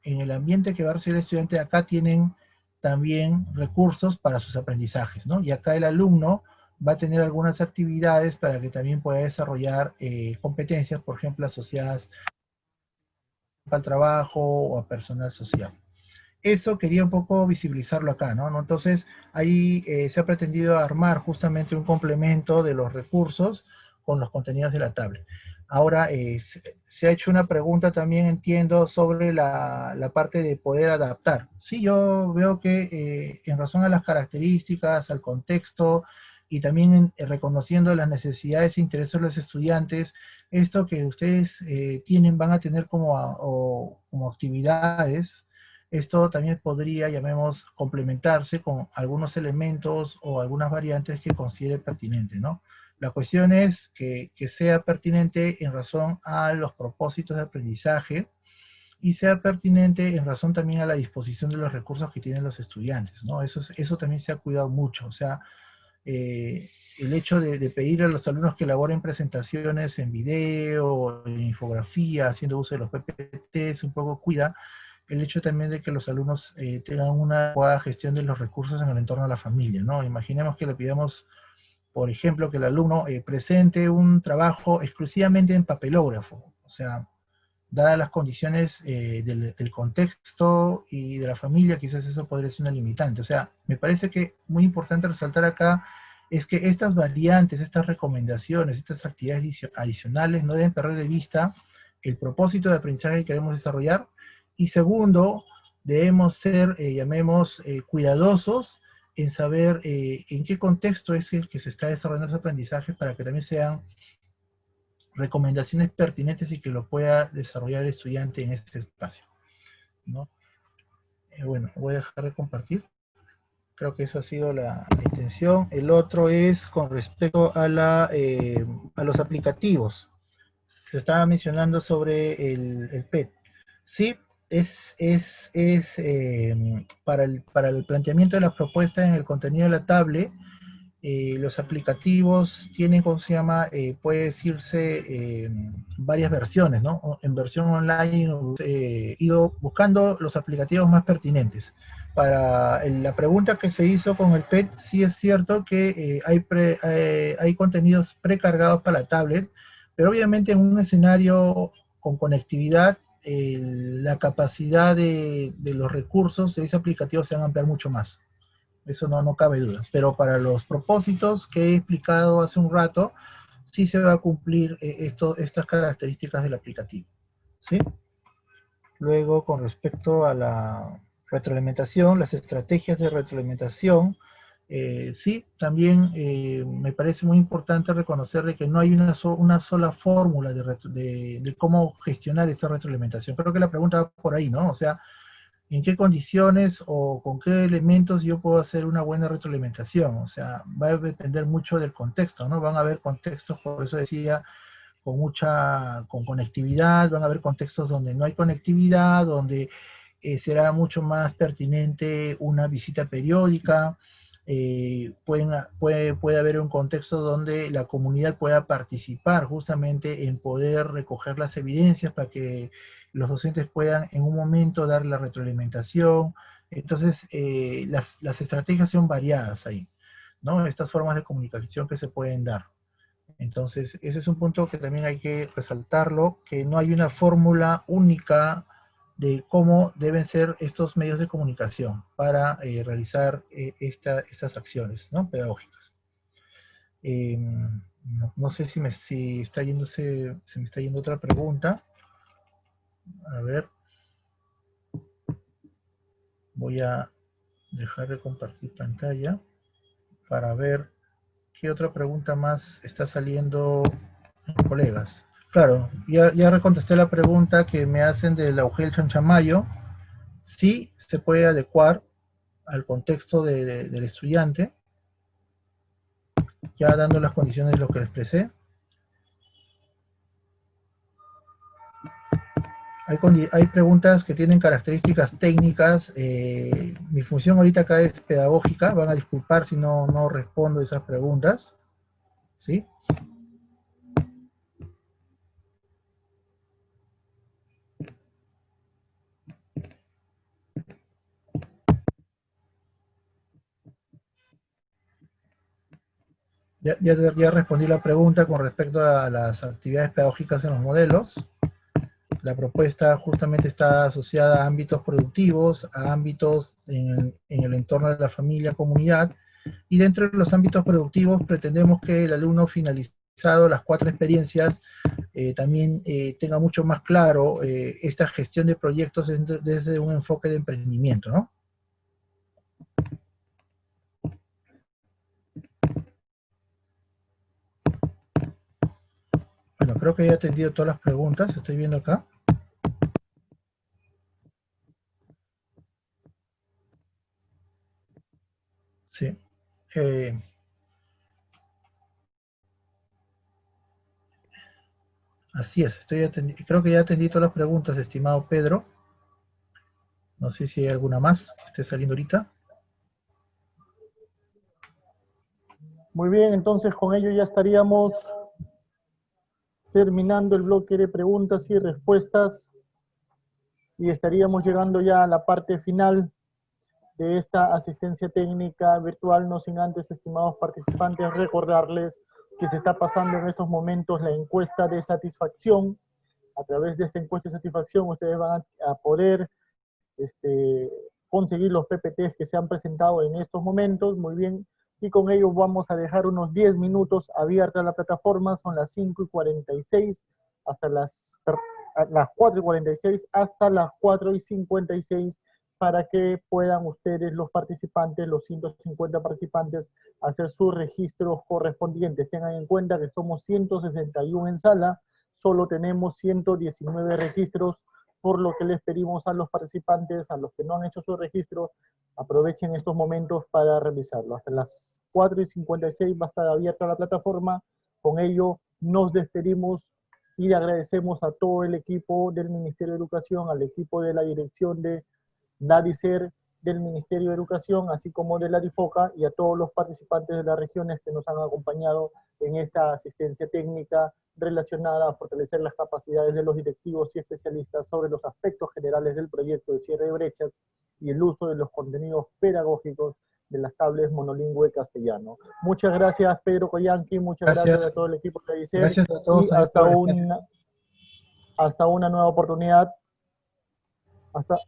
S4: en el ambiente que va a recibir el estudiante, acá tienen también recursos para sus aprendizajes, ¿no? Y acá el alumno va a tener algunas actividades para que también pueda desarrollar competencias, por ejemplo, asociadas al trabajo o a personal social. Eso quería un poco visibilizarlo acá, ¿no? Entonces, ahí se ha pretendido armar justamente un complemento de los recursos con los contenidos de la tablet. Ahora, se ha hecho una pregunta también, entiendo, sobre la parte de poder adaptar. Sí, yo veo que en razón a las características, al contexto, y también reconociendo las necesidades e intereses de los estudiantes, esto que ustedes van a tener como actividades, esto también podría, llamemos, complementarse con algunos elementos o algunas variantes que considere pertinente, ¿no? La cuestión es que sea pertinente en razón a los propósitos de aprendizaje y sea pertinente en razón también a la disposición de los recursos que tienen los estudiantes, ¿no? Eso también se ha cuidado mucho, o sea, el hecho de pedir a los alumnos que elaboren presentaciones en video, en infografía, haciendo uso de los PPTs, un poco cuida el hecho también de que los alumnos tengan una adecuada gestión de los recursos en el entorno de la familia, ¿no? Imaginemos que le pidamos, por ejemplo, que el alumno presente un trabajo exclusivamente en papelógrafo, o sea, dadas las condiciones del contexto y de la familia, quizás eso podría ser una limitante. O sea, me parece que muy importante resaltar acá es que estas variantes, estas recomendaciones, estas actividades adicionales no deben perder de vista el propósito de aprendizaje que queremos desarrollar. Y segundo, debemos ser, llamemos, cuidadosos en saber en qué contexto es el que se está desarrollando ese aprendizaje para que también sean recomendaciones pertinentes y que lo pueda desarrollar el estudiante en este espacio, ¿no? Bueno, voy a dejar de compartir. Creo que eso ha sido la intención. El otro es con respecto a los aplicativos. Se estaba mencionando sobre el PET. Sí, para el planteamiento de las propuestas en el contenido de la tablet, los aplicativos tienen, ¿cómo se llama? Puede decirse varias versiones, ¿no? En versión online he ido buscando los aplicativos más pertinentes. Para la pregunta que se hizo con el PET, sí es cierto que hay contenidos precargados para la tablet, pero obviamente en un escenario con conectividad la capacidad de los recursos de ese aplicativo se van a ampliar mucho más. Eso no cabe duda. Pero para los propósitos que he explicado hace un rato, sí se va a cumplir estas características del aplicativo. ¿Sí? Luego, con respecto a la retroalimentación, las estrategias de retroalimentación, sí, también me parece muy importante reconocer de que no hay una sola fórmula de cómo gestionar esa retroalimentación. Creo que la pregunta va por ahí, ¿no? O sea, ¿en qué condiciones o con qué elementos yo puedo hacer una buena retroalimentación? O sea, va a depender mucho del contexto, ¿no? Van a haber contextos, por eso decía, con conectividad, van a haber contextos donde no hay conectividad, donde será mucho más pertinente una visita periódica. Puede haber un contexto donde la comunidad pueda participar justamente en poder recoger las evidencias para que los docentes puedan en un momento dar la retroalimentación. Entonces, las estrategias son variadas ahí, ¿no? Estas formas de comunicación que se pueden dar. Entonces, ese es un punto que también hay que resaltarlo, que no hay una fórmula única de cómo deben ser estos medios de comunicación para realizar estas acciones, ¿no? Pedagógicas. No sé si está se me está yendo otra pregunta. A ver. Voy a dejar de compartir pantalla para ver qué otra pregunta más está saliendo, colegas. Claro, ya recontesté la pregunta que me hacen del Augel Chanchamayo. Sí se puede adecuar al contexto del estudiante, ya dando las condiciones de lo que les expresé. Hay preguntas que tienen características técnicas. Mi función ahorita acá es pedagógica. Van a disculpar si no respondo esas preguntas. ¿Sí? Ya respondí la pregunta con respecto a las actividades pedagógicas en los modelos. La propuesta justamente está asociada a ámbitos productivos, a ámbitos en el entorno de la familia, comunidad, y dentro de los ámbitos productivos pretendemos que el alumno finalizado las 4 experiencias también tenga mucho más claro esta gestión de proyectos desde un enfoque de emprendimiento, ¿no? Bueno, creo que ya he atendido todas las preguntas, estoy viendo acá. Sí. Así es, creo que ya atendí todas las preguntas, estimado Pedro. No sé si hay alguna más que esté saliendo ahorita.
S2: Muy bien, entonces con ello ya estaríamos terminando el bloque de preguntas y respuestas y estaríamos llegando ya a la parte final de esta asistencia técnica virtual, no sin antes, estimados participantes, recordarles que se está pasando en estos momentos la encuesta de satisfacción. A través de esta encuesta de satisfacción ustedes van a poder conseguir los PPTs que se han presentado en estos momentos, muy bien, y con ellos vamos a dejar unos 10 minutos abierta la plataforma, son las 5:46 hasta las 4:46 hasta las 4:56 para que puedan ustedes, los participantes, los 150 participantes, hacer sus registros correspondientes. Tengan en cuenta que somos 161 en sala, solo tenemos 119 registros, por lo que les pedimos a los participantes, a los que no han hecho su registro, aprovechen estos momentos para revisarlo. Hasta las 4:56 va a estar abierta la plataforma. Con ello nos despedimos y le agradecemos a todo el equipo del Ministerio de Educación, al equipo de la dirección de NADICER del Ministerio de Educación, así como de la DIFOCA, y a todos los participantes de las regiones que nos han acompañado en esta asistencia técnica relacionada a fortalecer las capacidades de los directivos y especialistas sobre los aspectos generales del proyecto de cierre de brechas y el uso de los contenidos pedagógicos de las tablets monolingüe castellano. Muchas gracias, Pedro Collanqui, muchas gracias a todo el equipo de NADICER.
S4: Gracias a todos.
S2: Y hasta una nueva oportunidad.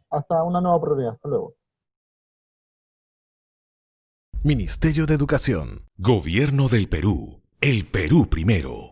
S2: hasta una nueva oportunidad. Hasta luego.
S1: Ministerio de Educación.
S5: Gobierno del Perú. El Perú primero.